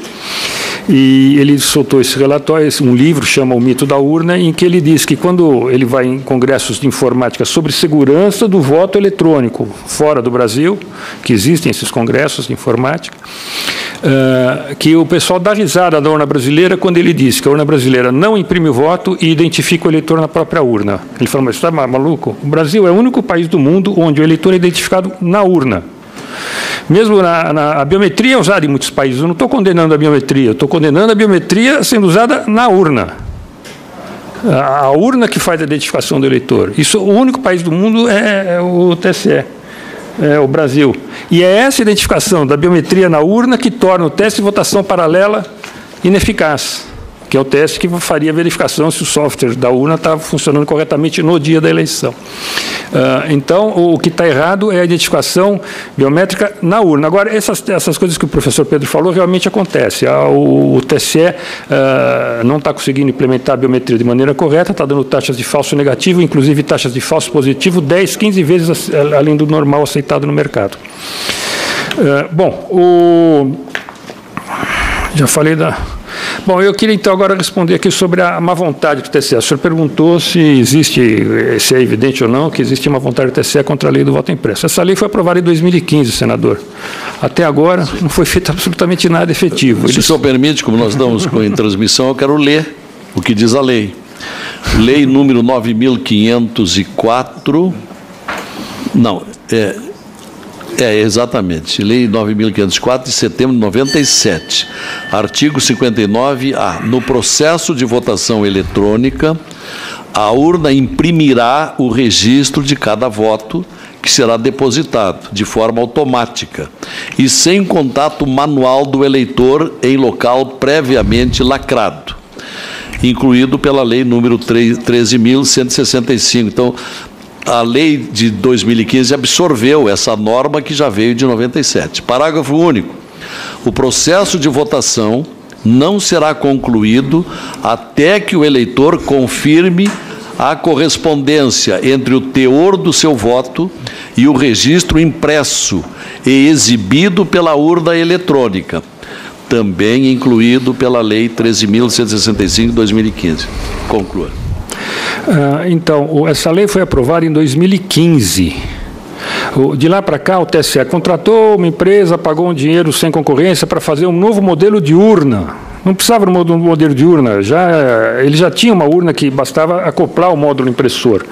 E ele soltou esse relatório, um livro, chama O Mito da Urna, em que ele diz que quando ele vai em congressos de informática sobre segurança do voto eletrônico fora do Brasil, que existem esses congressos de informática, que o pessoal dá risada da urna brasileira quando ele diz que a urna brasileira não imprime o voto e identifica o eleitor na própria urna. Ele fala, mas você está maluco? O Brasil é o único país do mundo onde o eleitor é identificado na urna. Mesmo a biometria é usada em muitos países. Eu não estou condenando a biometria, eu estou condenando a biometria sendo usada na urna. A urna que faz a identificação do eleitor. Isso, o único país do mundo é o TSE, é o Brasil. E é essa identificação da biometria na urna que torna o teste de votação paralela ineficaz, que é o teste que faria a verificação se o software da urna está funcionando corretamente no dia da eleição. Então, o que está errado é a identificação biométrica na urna. Agora, essas coisas que o professor Pedro falou realmente acontecem. O TSE não está conseguindo implementar a biometria de maneira correta, está dando taxas de falso negativo, inclusive taxas de falso positivo, 10, 15 vezes além do normal aceitado no mercado. Já falei da... Bom, eu queria então agora responder aqui sobre a má vontade do TSE. O senhor perguntou se é evidente ou não que existe uma vontade do TSE contra a lei do voto impresso. Essa lei foi aprovada em 2015, senador. Até agora não foi feito absolutamente nada efetivo. Se o senhor permite, como nós estamos em transmissão, eu quero ler o que diz a lei. Lei número 9.504, não, exatamente, Lei 9.504 de setembro de 97, artigo 59A, no processo de votação eletrônica, a urna imprimirá o registro de cada voto, que será depositado de forma automática e sem contato manual do eleitor em local previamente lacrado, incluído pela Lei número 13.165. Então, a lei de 2015 absorveu essa norma que já veio de 97. Parágrafo único. O processo de votação não será concluído até que o eleitor confirme a correspondência entre o teor do seu voto e o registro impresso e exibido pela urna eletrônica, também incluído pela Lei 13.165 de 2015. Conclua. Então, essa lei foi aprovada em 2015. De lá para cá, o TSE contratou uma empresa, pagou um dinheiro sem concorrência para fazer um novo modelo de urna. Não precisava de um modelo de urna, ele já tinha uma urna que bastava acoplar o módulo impressor.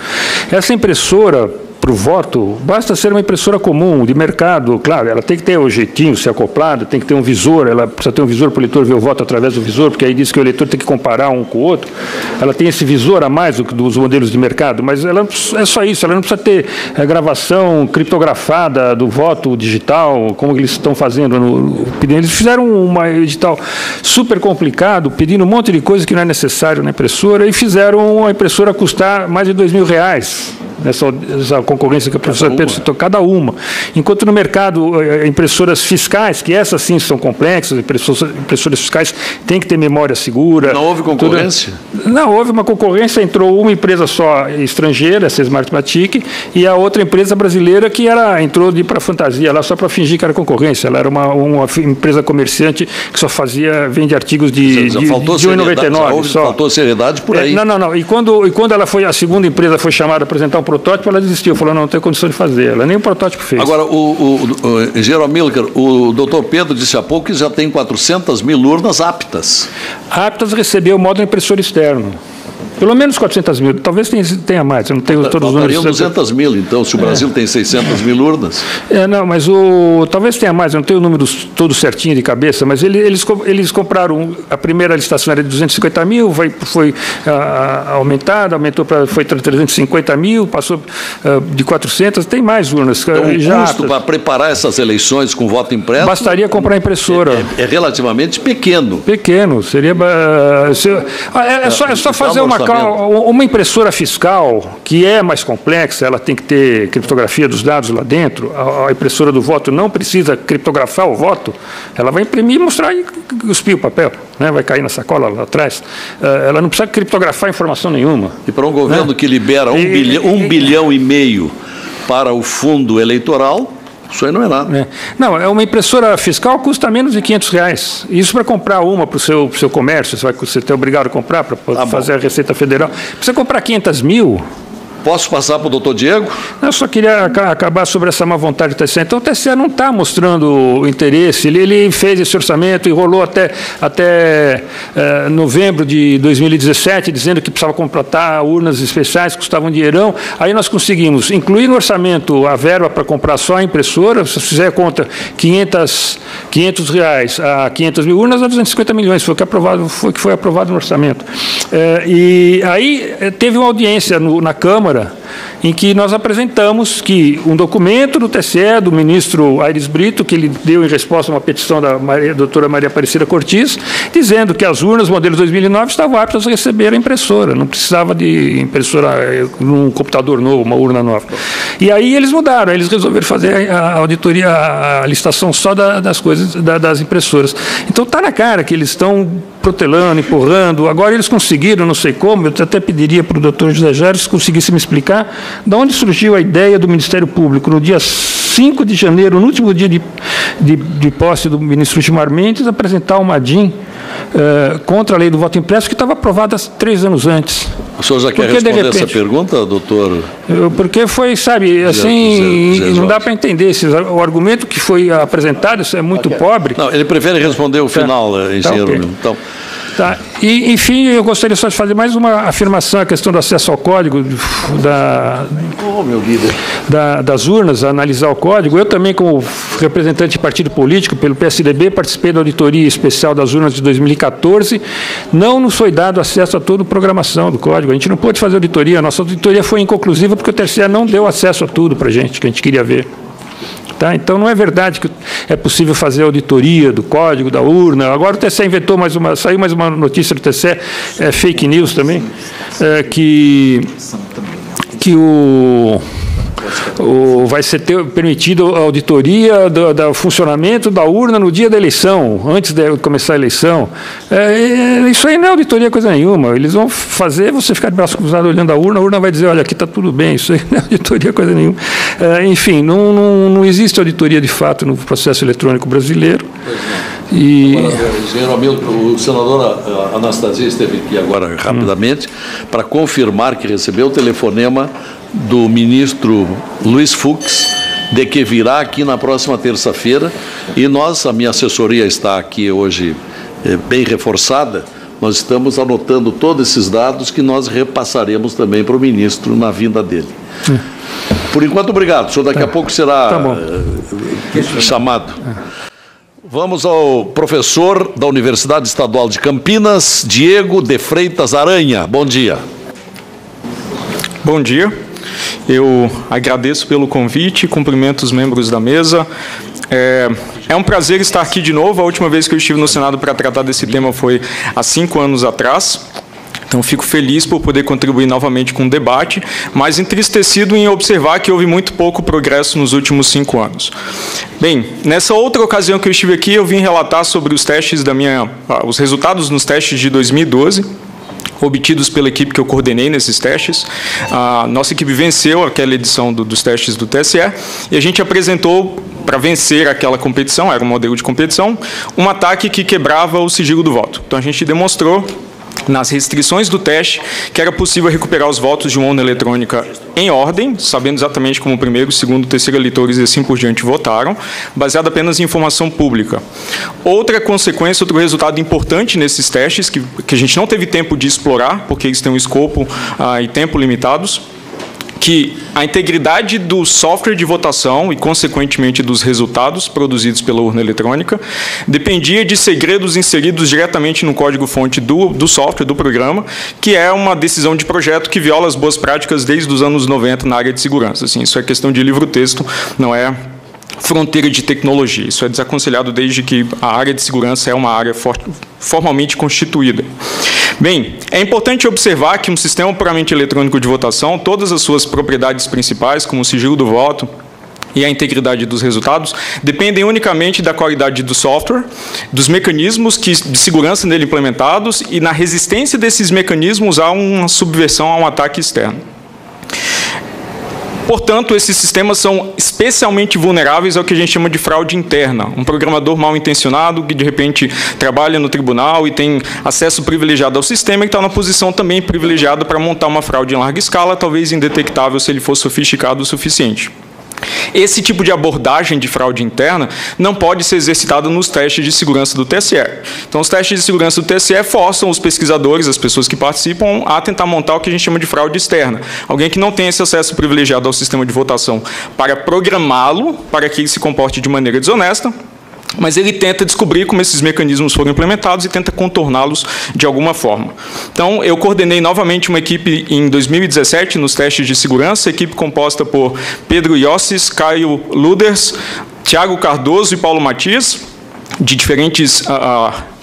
Essa impressora, para o voto, basta ser uma impressora comum, de mercado, claro, ela tem que ter o jeitinho, ser acoplada, tem que ter um visor, ela precisa ter um visor para o eleitor ver o voto através do visor, porque aí diz que o eleitor tem que comparar um com o outro. Ela tem esse visor a mais do que dos modelos de mercado, mas ela é só isso, ela não precisa ter gravação criptografada do voto digital, como eles estão fazendo. Eles fizeram uma edital super complicado, pedindo um monte de coisa que não é necessário na impressora, e fizeram a impressora custar mais de R$2.000. Essa concorrência que a professora Pedro citou, cada uma. Enquanto no mercado, impressoras fiscais, que essas sim são complexas, impressoras fiscais têm que ter memória segura. Não houve concorrência? Não, houve uma concorrência, entrou uma empresa só estrangeira, essa Smartmatic, e a outra empresa brasileira que entrou para fantasia lá só para fingir que era concorrência. Ela era uma empresa comerciante que só vende artigos de R$1,99. Faltou seriedade por aí. Não. E quando a segunda empresa foi chamada a apresentar um protótipo, ela desistiu, falou, não tem condição de fazer. Ela nem o protótipo fez. Agora, engenheiro Amílcar, o doutor Pedro disse há pouco que já tem 400.000 urnas aptas. Aptas a receber o módulo impressor externo. Pelo menos 400.000, talvez tenha mais, eu não tenho todos os números. 200.000, então, se o Brasil tem 600.000 urnas. Não, mas talvez tenha mais, eu não tenho o número todo certinho de cabeça, mas eles compraram, a primeira licitação era de 250.000, foi aumentada, foi 350.000, passou de 400, tem mais urnas. Então, o custo para preparar essas eleições com voto impresso... Bastaria comprar impressora. É relativamente pequeno. Pequeno, seria... É só fazer uma impressora fiscal, que é mais complexa, ela tem que ter criptografia dos dados lá dentro. A impressora do voto não precisa criptografar o voto, ela vai imprimir e mostrar e cuspir o papel, né? Vai cair na sacola lá atrás. Ela não precisa criptografar informação nenhuma. E para um governo que libera 1,5 bilhão para o fundo eleitoral... Isso aí não é nada. Não, uma impressora fiscal custa menos de R$500. Isso para comprar uma para o seu comércio, você é obrigado a comprar para fazer a Receita Federal. Precisa comprar 500.000. Posso passar para o doutor Diego? Eu só queria acabar sobre essa má vontade do TSE. Então, o TSE não está mostrando interesse. Ele fez esse orçamento, enrolou até novembro de 2017, dizendo que precisava contratar urnas especiais, que custavam um dinheirão. Aí nós conseguimos incluir no orçamento a verba para comprar só a impressora. Se você fizer a conta, R$500 a 500.000 urnas, dá 250 milhões. Foi o que foi aprovado no orçamento. E aí teve uma audiência na Câmara, em que nós apresentamos que um documento do TSE, do ministro Aires Brito, que ele deu em resposta a uma petição da doutora Maria Aparecida Cortes, dizendo que as urnas modelo 2009 estavam aptas a receber a impressora, não precisava de impressora num computador novo, uma urna nova. E aí eles mudaram, eles resolveram fazer a auditoria, a licitação só das coisas, das impressoras. Então está na cara que eles estão protelando, empurrando. Agora eles conseguiram, não sei como, eu até pediria para o doutor José Jair se conseguisse me explicar de onde surgiu a ideia do Ministério Público, no dia 5 de janeiro, no último dia de posse do ministro Gilmar Mendes, apresentar uma DIN contra a lei do voto impresso, que estava aprovada 3 anos antes. O senhor já quer responder essa pergunta, doutor? Porque foi, sabe, assim, não dá para entender. O argumento que foi apresentado é muito pobre. Não, ele prefere responder o final, engenheiro. Okay. Então, Tá. E, enfim, eu gostaria só de fazer mais uma afirmação, a questão do acesso ao código das urnas, analisar o código. Eu também, como representante de partido político pelo PSDB, participei da auditoria especial das urnas de 2014. Não nos foi dado acesso a toda a programação do código. A gente não pôde fazer auditoria. A nossa auditoria foi inconclusiva porque o TSE não deu acesso a tudo para a gente, que a gente queria ver. Tá? Então, não é verdade que é possível fazer auditoria do código, da urna. Agora o TSE inventou saiu mais uma notícia do TSE, fake news também, que vai ser permitido a auditoria do funcionamento da urna no dia da eleição, antes de começar a eleição. Isso aí não é auditoria coisa nenhuma. Eles vão fazer você ficar de braço cruzado olhando a urna vai dizer, olha, aqui está tudo bem, isso aí não é auditoria coisa nenhuma. Enfim, não existe auditoria de fato no processo eletrônico brasileiro. E... Engenheiro Hamilton, o senador Anastasia esteve aqui agora rapidamente para confirmar que recebeu o telefonema do ministro Luiz Fux, de que virá aqui na próxima terça-feira, e a minha assessoria está aqui hoje bem reforçada, nós estamos anotando todos esses dados que nós repassaremos também para o ministro na vinda dele. Por enquanto, obrigado. O senhor daqui a pouco será chamado. Vamos ao professor da Universidade Estadual de Campinas, Diego de Freitas Aranha. Bom dia. Bom dia. Eu agradeço pelo convite, cumprimento os membros da mesa. É um prazer estar aqui de novo. A última vez que eu estive no Senado para tratar desse tema foi há 5 anos atrás. Então, fico feliz por poder contribuir novamente com o debate, mas entristecido em observar que houve muito pouco progresso nos últimos 5 anos. Bem, nessa outra ocasião que eu estive aqui, eu vim relatar sobre os testes os resultados nos testes de 2012, obtidos pela equipe que eu coordenei nesses testes. A nossa equipe venceu aquela edição dos testes do TSE e a gente apresentou, para vencer aquela competição, era um modelo de competição, um ataque que quebrava o sigilo do voto. Então, a gente demonstrou nas restrições do teste, que era possível recuperar os votos de uma urna eletrônica em ordem, sabendo exatamente como o primeiro, segundo, terceiro eleitores e assim por diante votaram, baseado apenas em informação pública. Outra consequência, outro resultado importante nesses testes, que a gente não teve tempo de explorar, porque eles têm um escopo e tempo limitados, que a integridade do software de votação e, consequentemente, dos resultados produzidos pela urna eletrônica dependia de segredos inseridos diretamente no código-fonte do software, do programa, que é uma decisão de projeto que viola as boas práticas desde os anos 90 na área de segurança. Assim, isso é questão de livro-texto, não é fronteira de tecnologia. Isso é desaconselhado desde que a área de segurança é uma área formalmente constituída. Bem, é importante observar que um sistema puramente eletrônico de votação, todas as suas propriedades principais, como o sigilo do voto e a integridade dos resultados, dependem unicamente da qualidade do software, dos mecanismos de segurança nele implementados e na resistência desses mecanismos a uma subversão, a um ataque externo. Portanto, esses sistemas são especialmente vulneráveis ao que a gente chama de fraude interna. Um programador mal intencionado que, de repente, trabalha no tribunal e tem acesso privilegiado ao sistema e está na posição também privilegiada para montar uma fraude em larga escala, talvez indetectável se ele for sofisticado o suficiente. Esse tipo de abordagem de fraude interna não pode ser exercitada nos testes de segurança do TSE. Então, os testes de segurança do TSE forçam os pesquisadores, as pessoas que participam, a tentar montar o que a gente chama de fraude externa. Alguém que não tem esse acesso privilegiado ao sistema de votação para programá-lo, para que ele se comporte de maneira desonesta, mas ele tenta descobrir como esses mecanismos foram implementados e tenta contorná-los de alguma forma. Então, eu coordenei novamente uma equipe em 2017 nos testes de segurança, equipe composta por Pedro Iossis, Caio Luders, Tiago Cardoso e Paulo Matias, de diferentes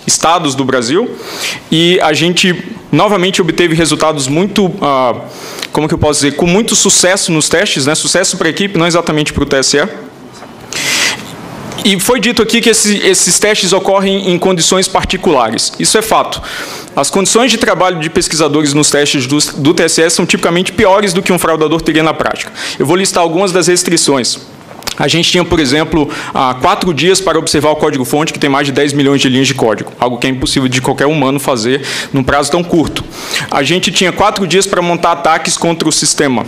estados do Brasil, e a gente novamente obteve resultados muito, como que eu posso dizer, com muito sucesso nos testes, né? Sucesso para a equipe, não exatamente para o TSE. E foi dito aqui que esses testes ocorrem em condições particulares. Isso é fato. As condições de trabalho de pesquisadores nos testes do TSE são tipicamente piores do que um fraudador teria na prática. Eu vou listar algumas das restrições. A gente tinha, por exemplo, 4 dias para observar o código-fonte, que tem mais de 10 milhões de linhas de código, algo que é impossível de qualquer humano fazer num prazo tão curto. A gente tinha 4 dias para montar ataques contra o sistema.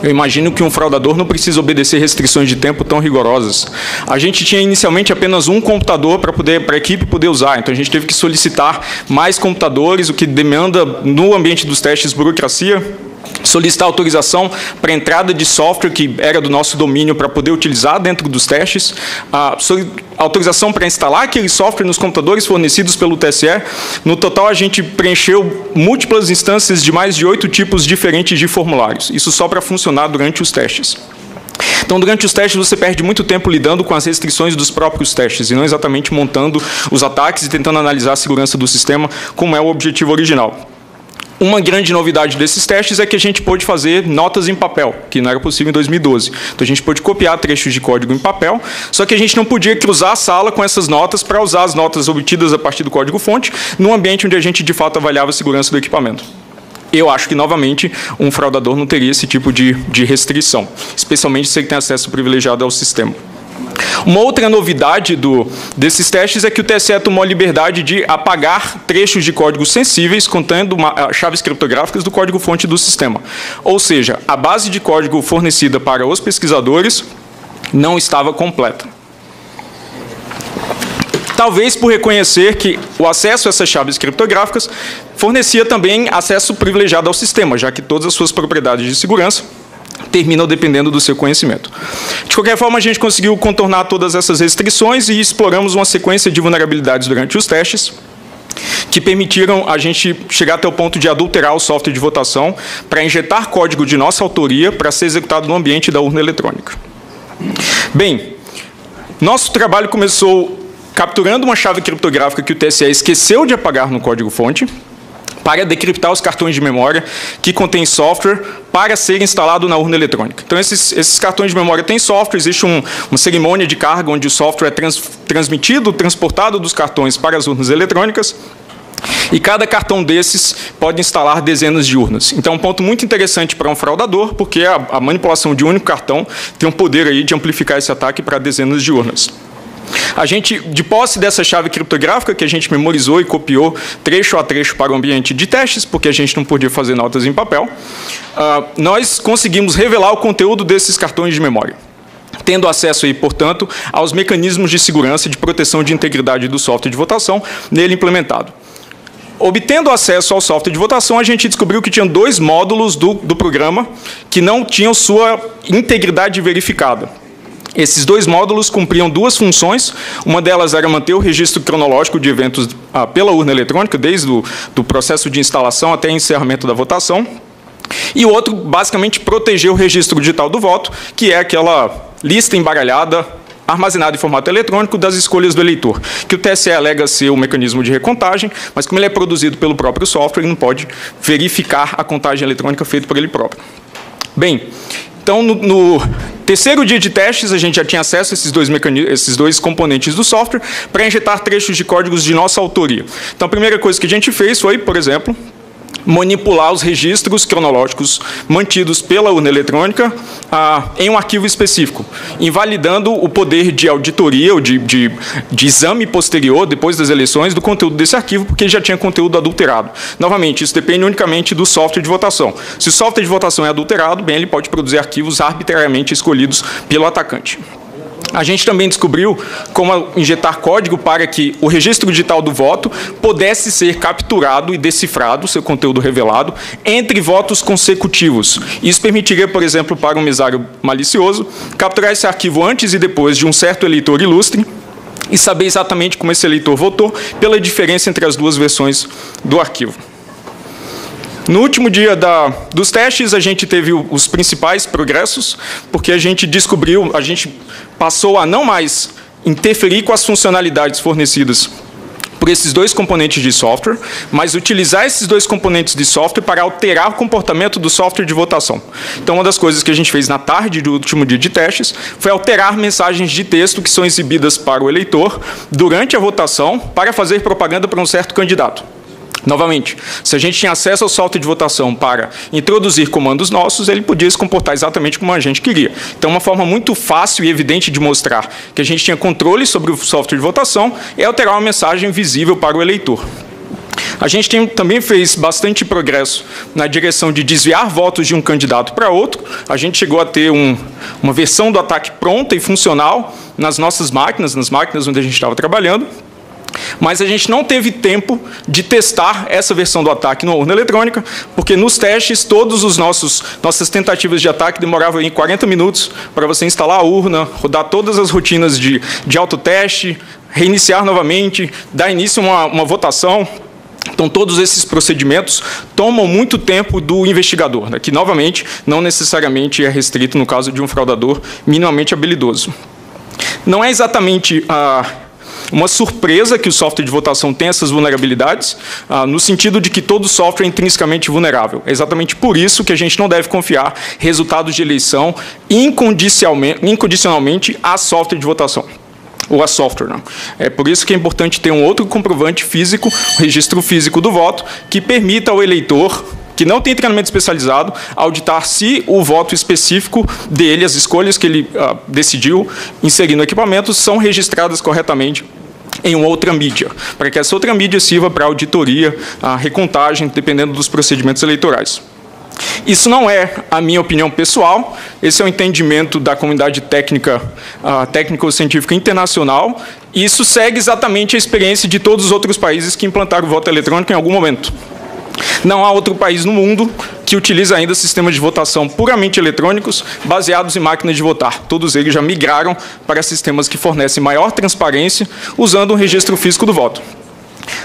eu imagino que um fraudador não precisa obedecer restrições de tempo tão rigorosas. A gente tinha inicialmente apenas um computador para a equipe poder usar, então a gente teve que solicitar mais computadores, o que demanda no ambiente dos testes burocracia, solicitar autorização para entrada de software que era do nosso domínio para poder utilizar dentro dos testes, autorização para instalar aquele software nos computadores fornecidos pelo TSE. No total, a gente preencheu múltiplas instâncias de mais de 8 tipos diferentes de formulários. Isso só para funcionar durante os testes. Então, durante os testes, você perde muito tempo lidando com as restrições dos próprios testes, e não exatamente montando os ataques e tentando analisar a segurança do sistema, como é o objetivo original. Uma grande novidade desses testes é que a gente pôde fazer notas em papel, que não era possível em 2012. Então, a gente pôde copiar trechos de código em papel, só que a gente não podia cruzar a sala com essas notas para usar as notas obtidas a partir do código-fonte num ambiente onde a gente, de fato, avaliava a segurança do equipamento. Eu acho que, novamente, um fraudador não teria esse tipo de restrição, especialmente se ele tem acesso privilegiado ao sistema. Uma outra novidade desses testes é que o TSE tomou a liberdade de apagar trechos de código sensíveis contendo chaves criptográficas do código-fonte do sistema. Ou seja, a base de código fornecida para os pesquisadores não estava completa. Talvez por reconhecer que o acesso a essas chaves criptográficas fornecia também acesso privilegiado ao sistema, já que todas as suas propriedades de segurança terminam dependendo do seu conhecimento. De qualquer forma, a gente conseguiu contornar todas essas restrições e exploramos uma sequência de vulnerabilidades durante os testes que permitiram a gente chegar até o ponto de adulterar o software de votação para injetar código de nossa autoria para ser executado no ambiente da urna eletrônica. Bem, nosso trabalho começou capturando uma chave criptográfica que o TSE esqueceu de apagar no código-fonte para decriptar os cartões de memória que contêm software para ser instalado na urna eletrônica. Então, esses cartões de memória têm software, existe uma cerimônia de carga onde o software é transmitido, transportado dos cartões para as urnas eletrônicas, e cada cartão desses pode instalar dezenas de urnas. Então, é um ponto muito interessante para um fraudador, porque a manipulação de um único cartão tem um poder aí de amplificar esse ataque para dezenas de urnas. A gente, de posse dessa chave criptográfica, que a gente memorizou e copiou trecho a trecho para o ambiente de testes, porque a gente não podia fazer notas em papel, nós conseguimos revelar o conteúdo desses cartões de memória, tendo acesso, aí, portanto, aos mecanismos de segurança e de proteção de integridade do software de votação nele implementado. Obtendo acesso ao software de votação, a gente descobriu que tinha 2 módulos do programa que não tinham sua integridade verificada. Esses 2 módulos cumpriam 2 funções. Uma delas era manter o registro cronológico de eventos pela urna eletrônica, desde o processo de instalação até o encerramento da votação. E o outro, basicamente, proteger o registro digital do voto, que é aquela lista embaralhada, armazenada em formato eletrônico das escolhas do eleitor, que o TSE alega ser o mecanismo de recontagem, mas como ele é produzido pelo próprio software, ele não pode verificar a contagem eletrônica feita por ele próprio. Bem, então, no terceiro dia de testes, a gente já tinha acesso a esses dois componentes do software para injetar trechos de códigos de nossa autoria. Então, a primeira coisa que a gente fez foi, por exemplo, manipular os registros cronológicos mantidos pela urna eletrônica em um arquivo específico, invalidando o poder de auditoria ou de exame posterior, depois das eleições, do conteúdo desse arquivo, porque já tinha conteúdo adulterado. Novamente, isso depende unicamente do software de votação. Se o software de votação é adulterado, bem, ele pode produzir arquivos arbitrariamente escolhidos pelo atacante. A gente também descobriu como injetar código para que o registro digital do voto pudesse ser capturado e decifrado, seu conteúdo revelado, entre votos consecutivos. Isso permitiria, por exemplo, para um mesário malicioso, capturar esse arquivo antes e depois de um certo eleitor ilustre e saber exatamente como esse eleitor votou pela diferença entre as 2 versões do arquivo. No último dia dos testes, a gente teve os principais progressos, porque a gente descobriu, a gente passou a não mais interferir com as funcionalidades fornecidas por esses 2 componentes de software, mas utilizar esses 2 componentes de software para alterar o comportamento do software de votação. Então, uma das coisas que a gente fez na tarde do último dia de testes foi alterar mensagens de texto que são exibidas para o eleitor durante a votação para fazer propaganda para um certo candidato. Novamente, se a gente tinha acesso ao software de votação para introduzir comandos nossos, ele podia se comportar exatamente como a gente queria. Então, uma forma muito fácil e evidente de mostrar que a gente tinha controle sobre o software de votação é alterar uma mensagem visível para o eleitor. A gente também fez bastante progresso na direção de desviar votos de um candidato para outro. A gente chegou a ter uma versão do ataque pronta e funcional nas nossas máquinas, nas máquinas onde a gente estava trabalhando. Mas a gente não teve tempo de testar essa versão do ataque na urna eletrônica, porque nos testes, todas as nossas tentativas de ataque demoravam em 40 minutos para você instalar a urna, rodar todas as rotinas de autoteste, reiniciar novamente, dar início a uma votação. Então, todos esses procedimentos tomam muito tempo do investigador, né, que, novamente, não necessariamente é restrito no caso de um fraudador minimamente habilidoso. Não é exatamente uma surpresa que o software de votação tem essas vulnerabilidades, no sentido de que todo software é intrinsecamente vulnerável. É exatamente por isso que a gente não deve confiar resultados de eleição incondicionalmente a software de votação, ou a software, não. É por isso que é importante ter um outro comprovante físico, o registro físico do voto, que permita ao eleitor, que não tem treinamento especializado, auditar se o voto específico dele, as escolhas que ele decidiu inserir no equipamento, são registradas corretamente em uma outra mídia, para que essa outra mídia sirva para auditoria, a recontagem, dependendo dos procedimentos eleitorais. Isso não é a minha opinião pessoal, esse é o entendimento da comunidade técnico-científica internacional, e isso segue exatamente a experiência de todos os outros países que implantaram o voto eletrônico em algum momento. Não há outro país no mundo que utiliza ainda sistemas de votação puramente eletrônicos, baseados em máquinas de votar. Todos eles já migraram para sistemas que fornecem maior transparência, usando um registro físico do voto.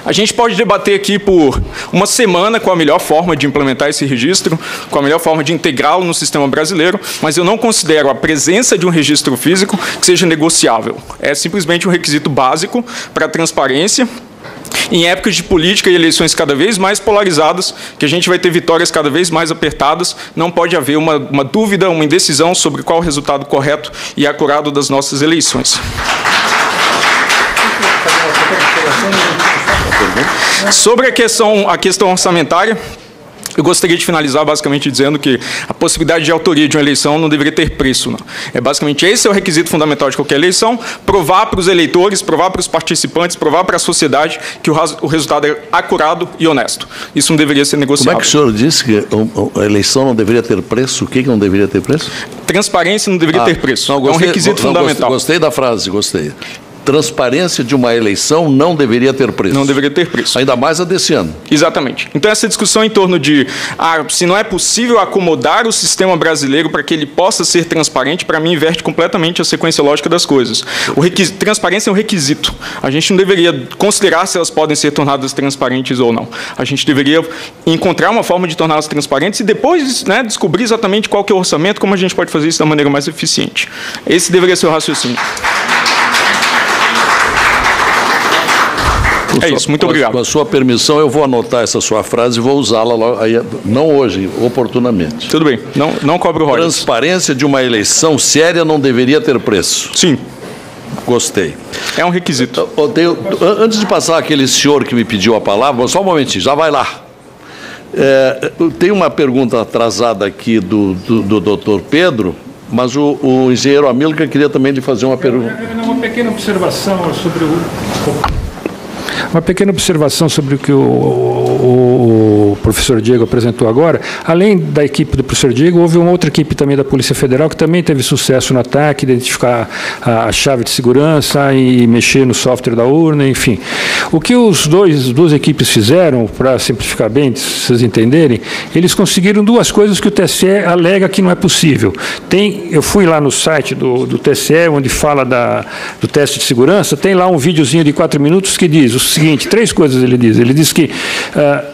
A gente pode debater aqui por uma semana qual a melhor forma de implementar esse registro, qual a melhor forma de integrá-lo no sistema brasileiro, mas eu não considero a presença de um registro físico que seja negociável. É simplesmente um requisito básico para a transparência. Em épocas de política e eleições cada vez mais polarizadas, que a gente vai ter vitórias cada vez mais apertadas, não pode haver uma dúvida, uma indecisão sobre qual o resultado correto e acurado das nossas eleições. Sobre a questão orçamentária, eu gostaria de finalizar basicamente dizendo que a possibilidade de autoria de uma eleição não deveria ter preço. Não. Basicamente, esse é o requisito fundamental de qualquer eleição, provar para os eleitores, provar para os participantes, provar para a sociedade que o resultado é acurado e honesto. Isso não deveria ser negociável. Como é que o senhor disse que a eleição não deveria ter preço? O que não deveria ter preço? Transparência não deveria ter preço. Não, gostei, é um requisito fundamental. Gostei da frase, gostei. Transparência de uma eleição não deveria ter preço. Não deveria ter preço. Ainda mais a desse ano. Exatamente. Então, essa discussão em torno de se não é possível acomodar o sistema brasileiro para que ele possa ser transparente, para mim, inverte completamente a sequência lógica das coisas. Transparência é um requisito. A gente não deveria considerar se elas podem ser tornadas transparentes ou não. A gente deveria encontrar uma forma de torná-las transparentes e depois, né, descobrir exatamente qual que é o orçamento, como a gente pode fazer isso da maneira mais eficiente. Esse deveria ser o raciocínio. É isso, muito obrigado. Com a sua permissão, eu vou anotar essa sua frase e vou usá-la, não hoje, oportunamente. Tudo bem, não cobro royalties. Transparência de uma eleição séria não deveria ter preço. Sim. Gostei. É um requisito. Antes de passar aquele senhor que me pediu a palavra, só um momentinho, já vai lá. Tem uma pergunta atrasada aqui do doutor Pedro, mas o engenheiro Amílcar queria também lhe fazer uma pergunta. Uma pequena observação sobre o que o professor Diego apresentou agora. Além da equipe do professor Diego, houve uma outra equipe também da Polícia Federal que também teve sucesso no ataque, identificar a chave de segurança e mexer no software da urna, enfim. O que as duas equipes fizeram, para simplificar bem, se vocês entenderem, eles conseguiram duas coisas que o TSE alega que não é possível. Eu fui lá no site do TSE, onde fala do teste de segurança, tem lá um videozinho de 4 minutos que diz o seguinte, 3 coisas ele diz. Ele diz que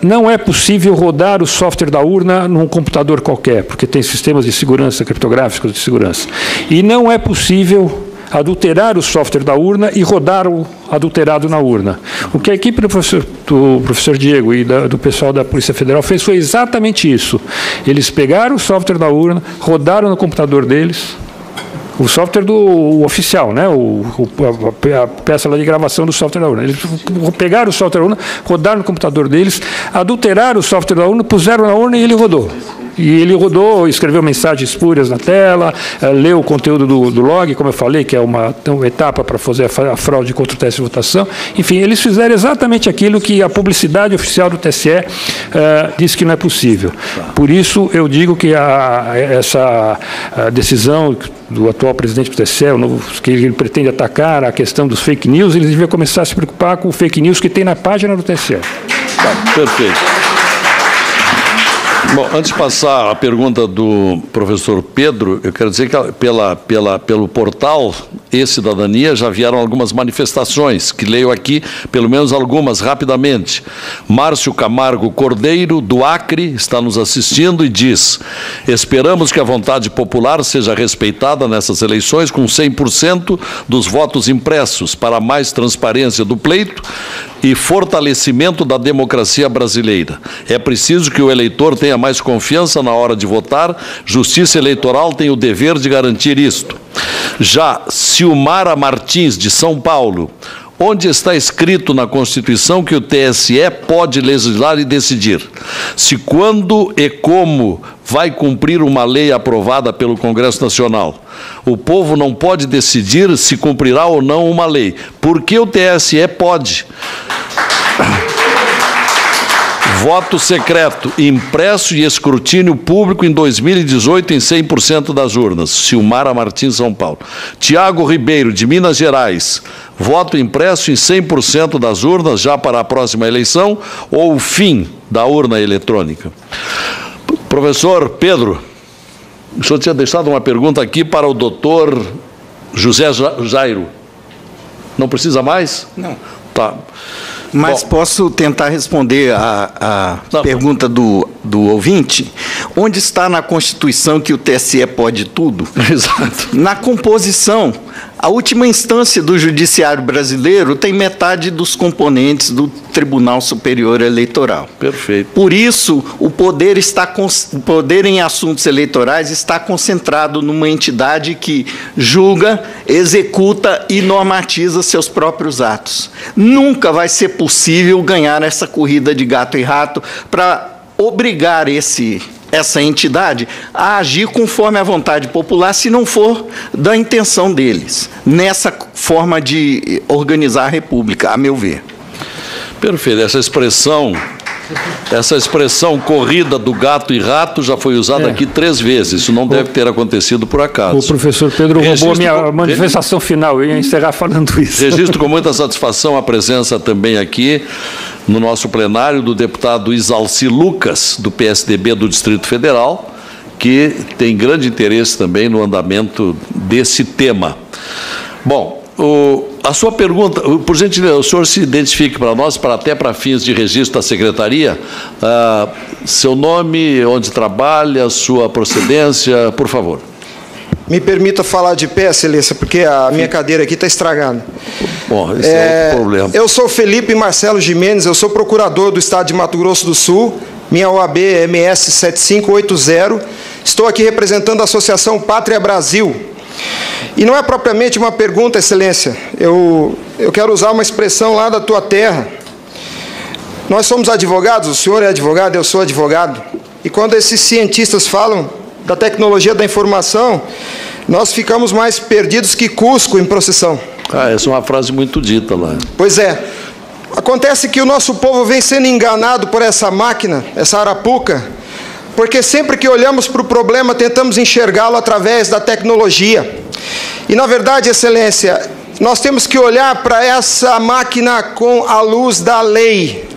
não é possível rodar o software da urna num computador qualquer, porque tem sistemas de segurança, criptográficos de segurança. E não é possível adulterar o software da urna e rodar o adulterado na urna. O que a equipe do professor Diego e do pessoal da Polícia Federal fez foi exatamente isso. Eles pegaram o software da urna, rodaram no computador deles, o software do oficial, né? A peça lá de gravação do software da urna. Eles pegaram o software da urna, rodaram no computador deles, adulteraram o software da urna, puseram na urna e ele rodou. E ele rodou, escreveu mensagens espúrias na tela, leu o conteúdo do log, como eu falei, que é uma etapa para fazer a fraude contra o teste de votação. Enfim, eles fizeram exatamente aquilo que a publicidade oficial do TSE disse que não é possível. Por isso, eu digo que essa decisão do atual presidente do TSE, que ele pretende atacar a questão dos fake news, ele devia começar a se preocupar com o fake news que tem na página do TSE. Tá, perfeito. Bom, antes de passar a pergunta do professor Pedro, eu quero dizer que pelo portal E-Cidadania já vieram algumas manifestações, que leio aqui, pelo menos algumas, rapidamente. Márcio Camargo Cordeiro, do Acre, está nos assistindo e diz: esperamos que a vontade popular seja respeitada nessas eleições com 100% dos votos impressos para mais transparência do pleito e fortalecimento da democracia brasileira. É preciso que o eleitor tenha mais confiança na hora de votar. Justiça Eleitoral tem o dever de garantir isto. Já Silmara Martins, de São Paulo: onde está escrito na Constituição que o TSE pode legislar e decidir? Se, quando e como vai cumprir uma lei aprovada pelo Congresso Nacional? O povo não pode decidir se cumprirá ou não uma lei. Por que o TSE pode? Voto secreto, impresso e escrutínio público em 2018 em 100% das urnas. Silmara Martins, São Paulo. Tiago Ribeiro, de Minas Gerais: voto impresso em 100% das urnas já para a próxima eleição ou o fim da urna eletrônica? Professor Pedro, o senhor tinha deixado uma pergunta aqui para o doutor José Jairo. Não precisa mais? Não. Tá. Mas bom, posso tentar responder a pergunta do ouvinte? Onde está na Constituição que o TSE pode tudo? Exato. Na composição. A última instância do Judiciário brasileiro tem metade dos componentes do Tribunal Superior Eleitoral. Perfeito. Por isso, o poder em assuntos eleitorais está concentrado numa entidade que julga, executa e normatiza seus próprios atos. Nunca vai ser possível ganhar essa corrida de gato e rato para obrigar essa entidade a agir conforme a vontade popular, se não for da intenção deles, nessa forma de organizar a República, a meu ver. Perfeito. Essa expressão corrida do gato e rato já foi usada aqui 3 vezes. Isso não deve ter acontecido por acaso. O professor Pedro roubou a minha manifestação final. Eu ia encerrar falando isso. Registro com muita satisfação a presença também aqui no nosso plenário do deputado Isalci Lucas, do PSDB do Distrito Federal, que tem grande interesse também no andamento desse tema. Bom, a sua pergunta, por gentileza, o senhor se identifique para nós, até para fins de registro da secretaria, seu nome, onde trabalha, sua procedência, por favor. Me permita falar de pé, excelência, porque a minha cadeira aqui está estragada. Bom, esse é outro problema. Eu sou Felipe Marcelo Gimenez, eu sou procurador do Estado de Mato Grosso do Sul, minha OAB é MS 7580, estou aqui representando a Associação Pátria Brasil. E não é propriamente uma pergunta, excelência, eu quero usar uma expressão lá da tua terra. Nós somos advogados, o senhor é advogado, eu sou advogado, e quando esses cientistas falam da tecnologia da informação, nós ficamos mais perdidos que Cusco em procissão. Essa é uma frase muito dita lá. Pois é. Acontece que o nosso povo vem sendo enganado por essa máquina, essa arapuca, porque sempre que olhamos para o problema, tentamos enxergá-lo através da tecnologia. E, na verdade, excelência, nós temos que olhar para essa máquina com a luz da lei.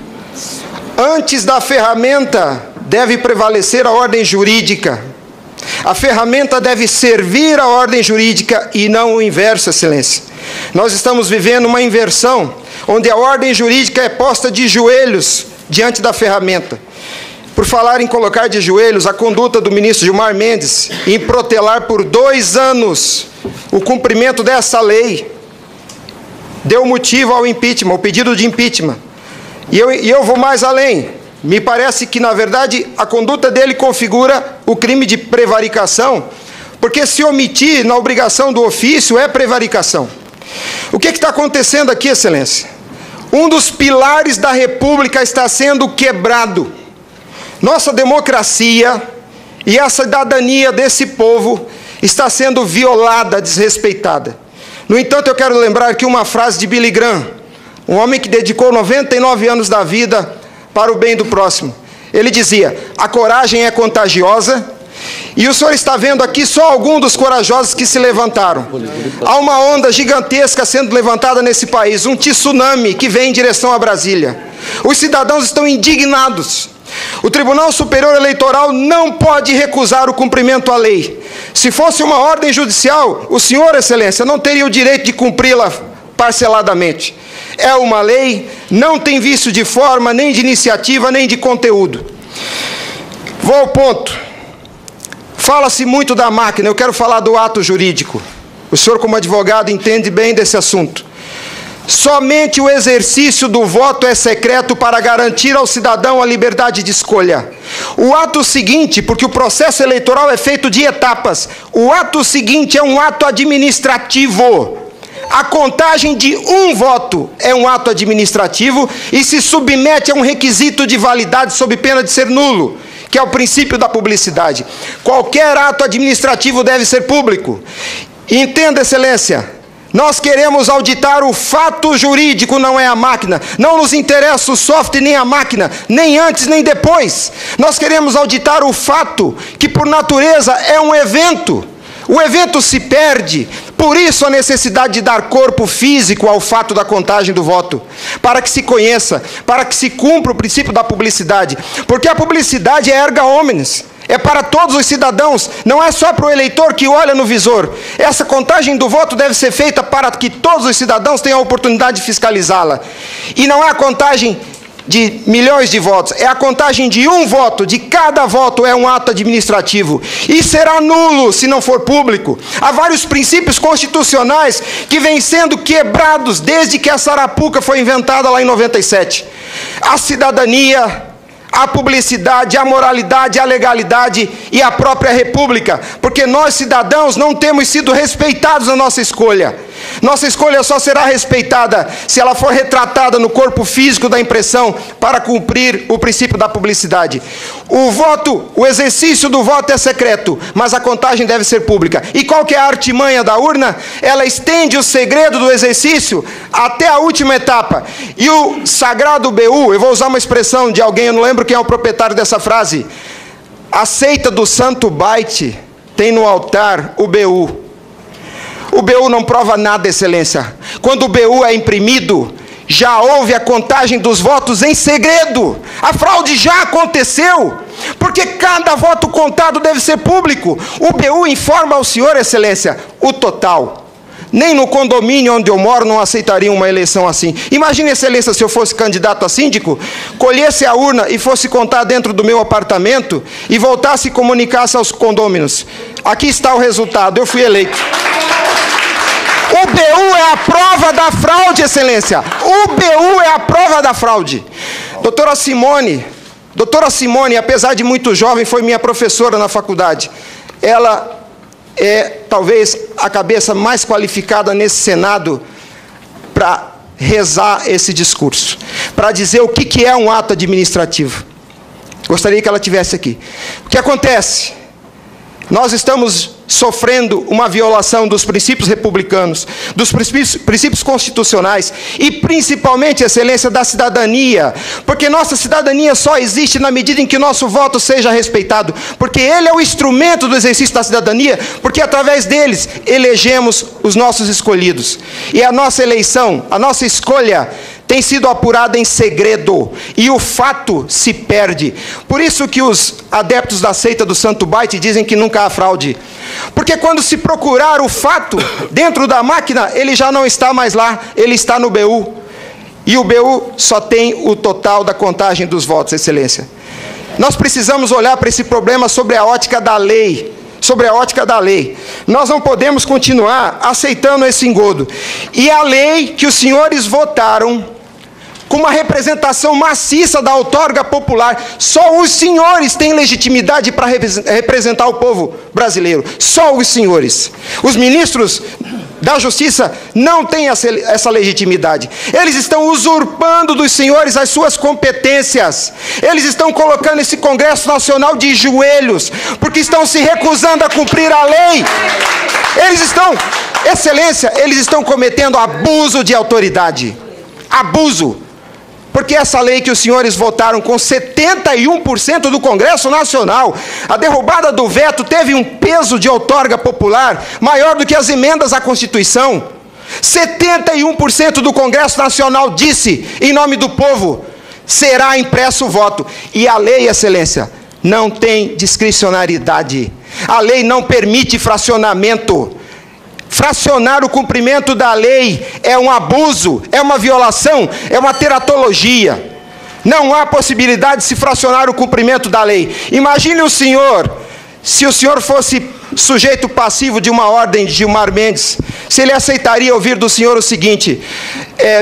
Antes da ferramenta, deve prevalecer a ordem jurídica. A ferramenta deve servir à ordem jurídica e não o inverso, excelência. Nós estamos vivendo uma inversão, onde a ordem jurídica é posta de joelhos diante da ferramenta. Por falar em colocar de joelhos, a conduta do ministro Gilmar Mendes em protelar por 2 anos o cumprimento dessa lei deu motivo ao impeachment, ao pedido de impeachment. E eu vou mais além. Me parece que, na verdade, a conduta dele configura o crime de prevaricação, porque se omitir na obrigação do ofício é prevaricação. O que está acontecendo aqui, excelência? Um dos pilares da República está sendo quebrado. Nossa democracia E a cidadania desse povo está sendo violada, desrespeitada. No entanto, eu quero lembrar aqui uma frase de Billy Graham, um homem que dedicou 99 anos da vida para o bem do próximo. Ele dizia: a coragem é contagiosa, e o senhor está vendo aqui só alguns dos corajosos que se levantaram. Há uma onda gigantesca sendo levantada nesse país, um tsunami que vem em direção a Brasília. Os cidadãos estão indignados. O Tribunal Superior Eleitoral não pode recusar o cumprimento à lei. Se fosse uma ordem judicial, o senhor, excelência, não teria o direito de cumpri-la parceladamente. É uma lei, não tem vício de forma, nem de iniciativa, nem de conteúdo. Vou ao ponto. Fala-se muito da máquina, eu quero falar do ato jurídico. O senhor, como advogado, entende bem desse assunto. Somente o exercício do voto é secreto para garantir ao cidadão a liberdade de escolha. O ato seguinte, porque o processo eleitoral é feito de etapas, o ato seguinte é um ato administrativo. A contagem de um voto é um ato administrativo e se submete a um requisito de validade sob pena de ser nulo, que é o princípio da publicidade. Qualquer ato administrativo deve ser público. Entenda, excelência, nós queremos auditar o fato jurídico, não é a máquina. Não nos interessa o software nem a máquina, nem antes nem depois. Nós queremos auditar o fato, que por natureza é um evento. O evento se perde, por isso a necessidade de dar corpo físico ao fato da contagem do voto, para que se conheça, para que se cumpra o princípio da publicidade, porque a publicidade é erga omnes, é para todos os cidadãos, não é só para o eleitor que olha no visor. Essa contagem do voto deve ser feita para que todos os cidadãos tenham a oportunidade de fiscalizá-la, e não é a contagem de milhões de votos, é a contagem de um voto, de cada voto é um ato administrativo, e será nulo se não for público. Há vários princípios constitucionais que vêm sendo quebrados desde que a Arapuca foi inventada lá em 97. A cidadania, a publicidade, a moralidade, a legalidade e a própria república, porque nós cidadãos não temos sido respeitados na nossa escolha. Nossa escolha só será respeitada se ela for retratada no corpo físico da impressão para cumprir o princípio da publicidade. O voto, o exercício do voto é secreto, mas a contagem deve ser pública. E qual que é a artimanha da urna? Ela estende o segredo do exercício até a última etapa. E o sagrado BU, eu vou usar uma expressão de alguém, eu não lembro quem é o proprietário dessa frase, a seita do Santo Byte tem no altar o BU. O BU não prova nada, excelência. Quando o BU é imprimido, já houve a contagem dos votos em segredo. A fraude já aconteceu, porque cada voto contado deve ser público. O BU informa ao senhor, excelência, o total. Nem no condomínio onde eu moro não aceitaria uma eleição assim. Imagine, excelência, se eu fosse candidato a síndico, colhesse a urna e fosse contar dentro do meu apartamento e voltasse e comunicasse aos condôminos. Aqui está o resultado, eu fui eleito. O BU é a prova da fraude, excelência. O BU é a prova da fraude. Doutora Simone, apesar de muito jovem, foi minha professora na faculdade. Ela é talvez a cabeça mais qualificada nesse Senado para rezar esse discurso, para dizer o que é um ato administrativo. Gostaria que ela estivesse aqui. O que acontece? Nós estamos sofrendo uma violação dos princípios republicanos, dos princípios constitucionais e principalmente, excelência, da cidadania, porque nossa cidadania só existe na medida em que nosso voto seja respeitado, porque ele é o instrumento do exercício da cidadania, porque através deles elegemos os nossos escolhidos. E a nossa eleição, a nossa escolha tem sido apurada em segredo, e o fato se perde. Por isso que os adeptos da seita do Santo Byte dizem que nunca há fraude. Porque quando se procurar o fato dentro da máquina, ele já não está mais lá, ele está no BU. E o BU só tem o total da contagem dos votos, excelência. Nós precisamos olhar para esse problema sobre a ótica da lei. Sobre a ótica da lei. Nós não podemos continuar aceitando esse engodo. E a lei que os senhores votaram, com uma representação maciça da outorga popular, só os senhores têm legitimidade para representar o povo brasileiro. Só os senhores. Os ministros da Justiça não tem essa legitimidade. Eles estão usurpando dos senhores as suas competências. Eles estão colocando esse Congresso Nacional de joelhos, porque estão se recusando a cumprir a lei. Excelência, eles estão cometendo abuso de autoridade. Abuso. Porque essa lei que os senhores votaram com 71% do Congresso Nacional, a derrubada do veto teve um peso de outorga popular maior do que as emendas à Constituição. 71% do Congresso Nacional disse, em nome do povo, será impresso o voto. E a lei, excelência, não tem discricionariedade. A lei não permite fracionamento. Fracionar o cumprimento da lei é um abuso, é uma violação, é uma teratologia. Não há possibilidade de se fracionar o cumprimento da lei. Imagine o senhor, se o senhor fosse sujeito passivo de uma ordem de Gilmar Mendes, se ele aceitaria ouvir do senhor o seguinte: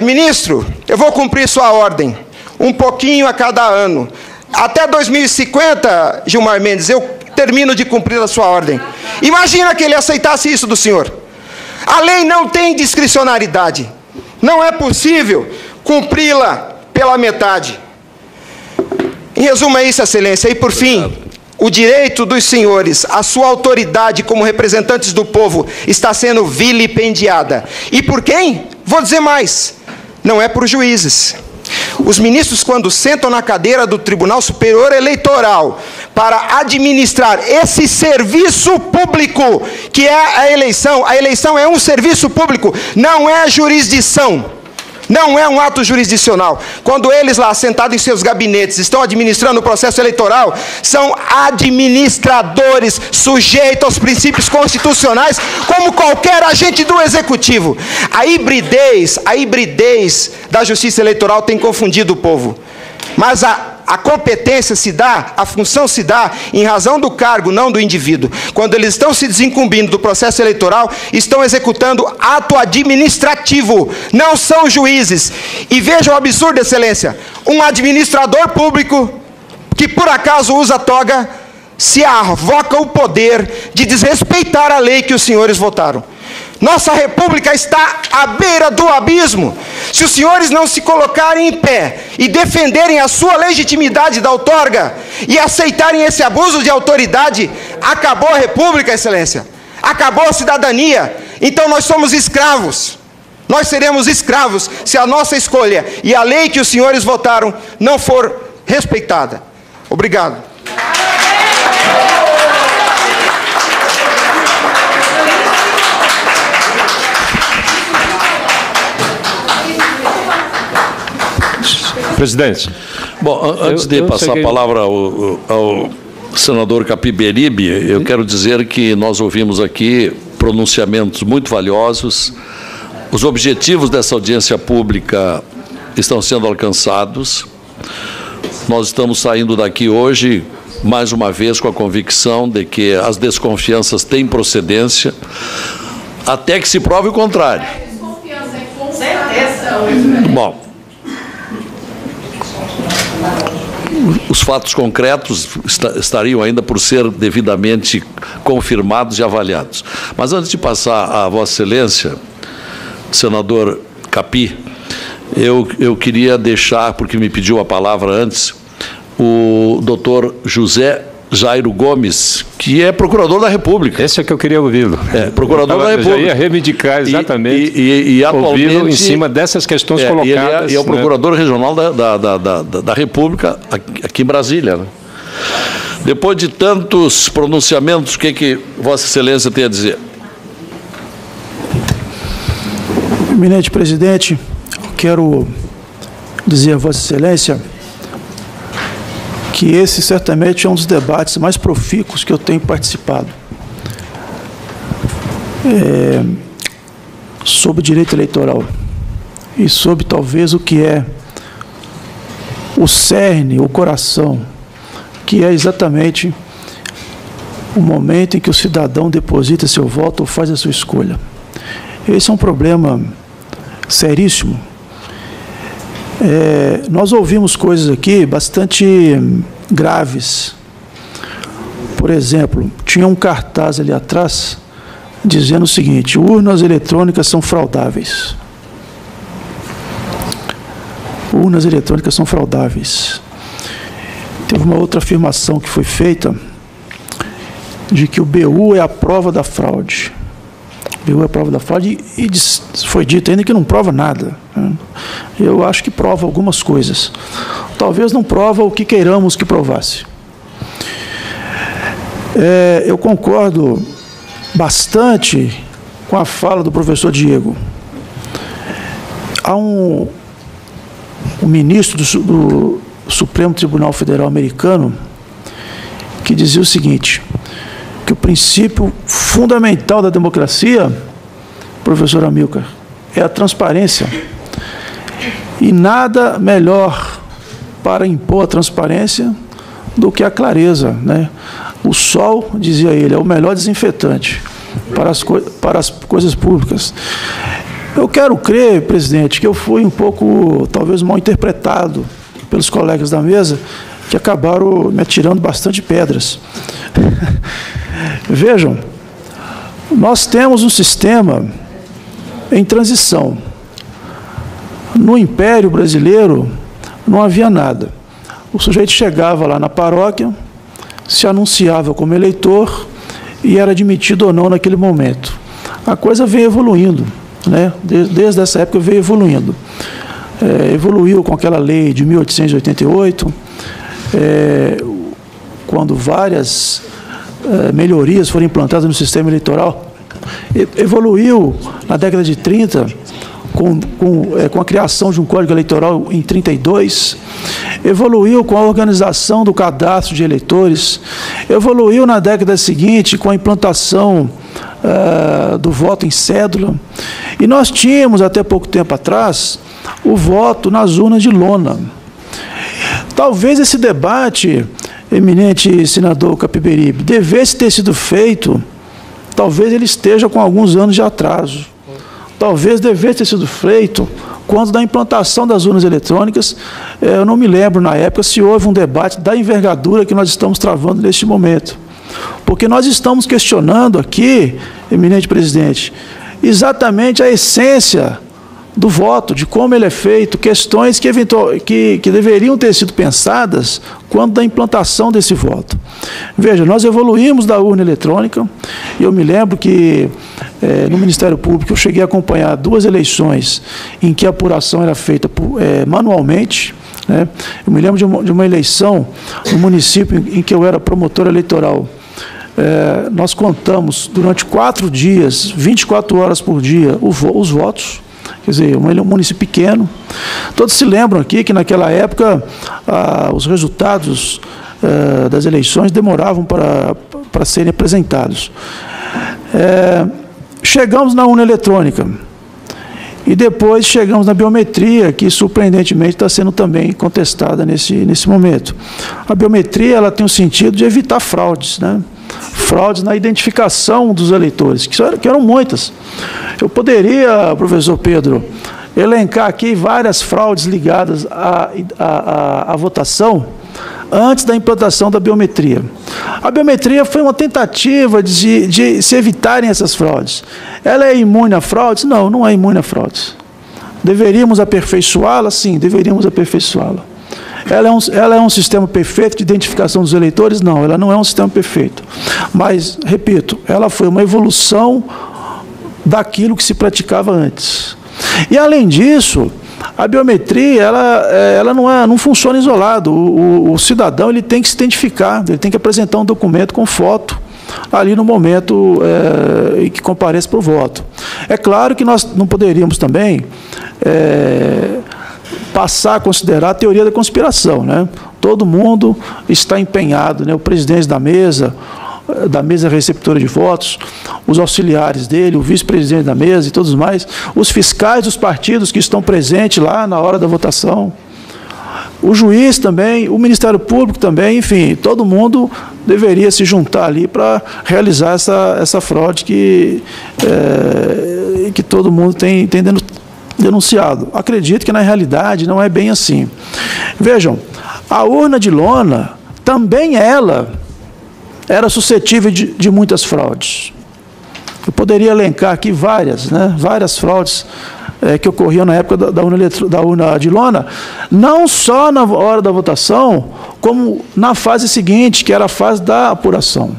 ministro, eu vou cumprir sua ordem, um pouquinho a cada ano. Até 2050, Gilmar Mendes, eu termino de cumprir a sua ordem. Imagina que ele aceitasse isso do senhor. A lei não tem discricionariedade. Não é possível cumpri-la pela metade. Em resumo é isso, excelência. E por fim, o direito dos senhores, a sua autoridade como representantes do povo está sendo vilipendiada. E por quem? Vou dizer mais. Não é por juízes. Os ministros, quando sentam na cadeira do Tribunal Superior Eleitoral para administrar esse serviço público, que é a eleição é um serviço público, não é jurisdição, não é um ato jurisdicional. Quando eles lá, sentados em seus gabinetes, estão administrando o processo eleitoral, são administradores sujeitos aos princípios constitucionais, como qualquer agente do Executivo. A hibridez da Justiça Eleitoral tem confundido o povo. Mas a competência se dá, a função se dá em razão do cargo, não do indivíduo. Quando eles estão se desincumbindo do processo eleitoral, estão executando ato administrativo, não são juízes. E veja o absurdo, excelência, um administrador público que por acaso usa toga, se arvoca o poder de desrespeitar a lei que os senhores votaram. Nossa república está à beira do abismo. Se os senhores não se colocarem em pé e defenderem a sua legitimidade da outorga e aceitarem esse abuso de autoridade, acabou a república, excelência. Acabou a cidadania. Então nós somos escravos. Nós seremos escravos se a nossa escolha e a lei que os senhores votaram não for respeitada. Obrigado. Presidente. Bom, antes de passar a palavra ao senador Capiberibe, eu quero dizer que nós ouvimos aqui pronunciamentos muito valiosos. Os objetivos dessa audiência pública estão sendo alcançados. Nós estamos saindo daqui hoje, mais uma vez, com a convicção de que as desconfianças têm procedência, até que se prove o contrário. Com certeza. Bom, os fatos concretos estariam ainda por ser devidamente confirmados e avaliados. Mas antes de passar a Vossa Excelência, senador Capi, eu queria deixar, porque me pediu a palavra antes, o doutor José Jairo Gomes, que é procurador da República. Esse é que eu queria ouvi-lo. Procurador da República. Eu já ia reivindicar exatamente e atualmente, ouvi-lo em cima dessas questões colocadas. E é o procurador regional da República, aqui em Brasília. Né? Depois de tantos pronunciamentos, o que Vossa Excelência tem a dizer? Eminente presidente, quero dizer a Vossa Excelência que esse certamente é um dos debates mais profícuos que eu tenho participado sobre direito eleitoral e sobre talvez o que é o cerne, o coração, que é exatamente o momento em que o cidadão deposita seu voto ou faz a sua escolha. Esse é um problema seríssimo. Nós ouvimos coisas aqui bastante graves. Por exemplo, tinha um cartaz ali atrás dizendo o seguinte: urnas eletrônicas são fraudáveis. Urnas eletrônicas são fraudáveis. Teve uma outra afirmação que foi feita, de que o BU é a prova da fraude. O BU é a prova da fraude, e foi dito ainda que não prova nada. Eu acho que prova algumas coisas. Talvez não prova o que queiramos que provasse. Eu concordo bastante com a fala do professor Diego. Há um ministro do Supremo Tribunal Federal americano que dizia o seguinte, que o princípio fundamental da democracia, professor Amilcar, é a transparência. E nada melhor para impor a transparência do que a clareza, né? O sol, dizia ele, é o melhor desinfetante para as coisas públicas. Eu quero crer, presidente, que eu fui um pouco, talvez, mal interpretado pelos colegas da mesa, que acabaram me atirando bastante pedras. Vejam, nós temos um sistema em transição. No Império Brasileiro não havia nada. O sujeito chegava lá na paróquia, se anunciava como eleitor e era admitido ou não naquele momento. A coisa veio evoluindo, né? Desde essa época veio evoluindo. Evoluiu com aquela lei de 1888, quando várias melhorias foram implantadas no sistema eleitoral. Evoluiu na década de 30, com a criação de um código eleitoral em 32, evoluiu com a organização do cadastro de eleitores, evoluiu na década seguinte com a implantação do voto em cédula, e nós tínhamos até pouco tempo atrás o voto nas urnas de lona. Talvez esse debate, eminente senador Capiberibe, devesse ter sido feito, talvez ele esteja com alguns anos de atraso. Talvez devesse ter sido feito quando da implantação das urnas eletrônicas. Eu não me lembro, na época, se houve um debate da envergadura que nós estamos travando neste momento. Porque nós estamos questionando aqui, eminente presidente, exatamente a essência do voto, de como ele é feito, questões que deveriam ter sido pensadas quando da implantação desse voto. Veja, nós evoluímos da urna eletrônica, e eu me lembro que no Ministério Público eu cheguei a acompanhar 2 eleições em que a apuração era feita manualmente, né? Eu me lembro de uma eleição no município em que eu era promotor eleitoral. Nós contamos durante 4 dias, 24 horas por dia, os votos. Quer dizer, um município pequeno. Todos se lembram aqui que naquela época os resultados das eleições demoravam para serem apresentados. Chegamos na urna eletrônica e depois chegamos na biometria, que surpreendentemente está sendo também contestada nesse momento. A biometria, ela tem o sentido de evitar fraudes, né? Fraudes na identificação dos eleitores, que eram muitas. Eu poderia, professor Pedro, elencar aqui várias fraudes ligadas à votação antes da implantação da biometria. A biometria foi uma tentativa de se evitarem essas fraudes. Ela é imune a fraudes? Não, não é imune a fraudes. Deveríamos aperfeiçoá-la? Sim, deveríamos aperfeiçoá-la. Ela é um sistema perfeito de identificação dos eleitores? Não, ela não é um sistema perfeito. Mas, repito, ela foi uma evolução daquilo que se praticava antes. E, além disso, a biometria, ela não funciona isolado. O cidadão, ele tem que se identificar, ele tem que apresentar um documento com foto ali no momento em que compareça para o voto. É claro que nós não poderíamos também passar a considerar a teoria da conspiração, né? Todo mundo está empenhado, né? O presidente da mesa receptora de votos, os auxiliares dele, o vice-presidente da mesa e todos mais, os fiscais dos partidos que estão presentes lá na hora da votação, o juiz também, o Ministério Público também, enfim, todo mundo deveria se juntar ali para realizar essa fraude que todo mundo tem denunciado. Acredito que, na realidade, não é bem assim. Vejam, a urna de lona, também ela era suscetível de muitas fraudes. Eu poderia elencar aqui várias, né, várias fraudes que ocorriam na época da urna de lona, não só na hora da votação, como na fase seguinte, que era a fase da apuração.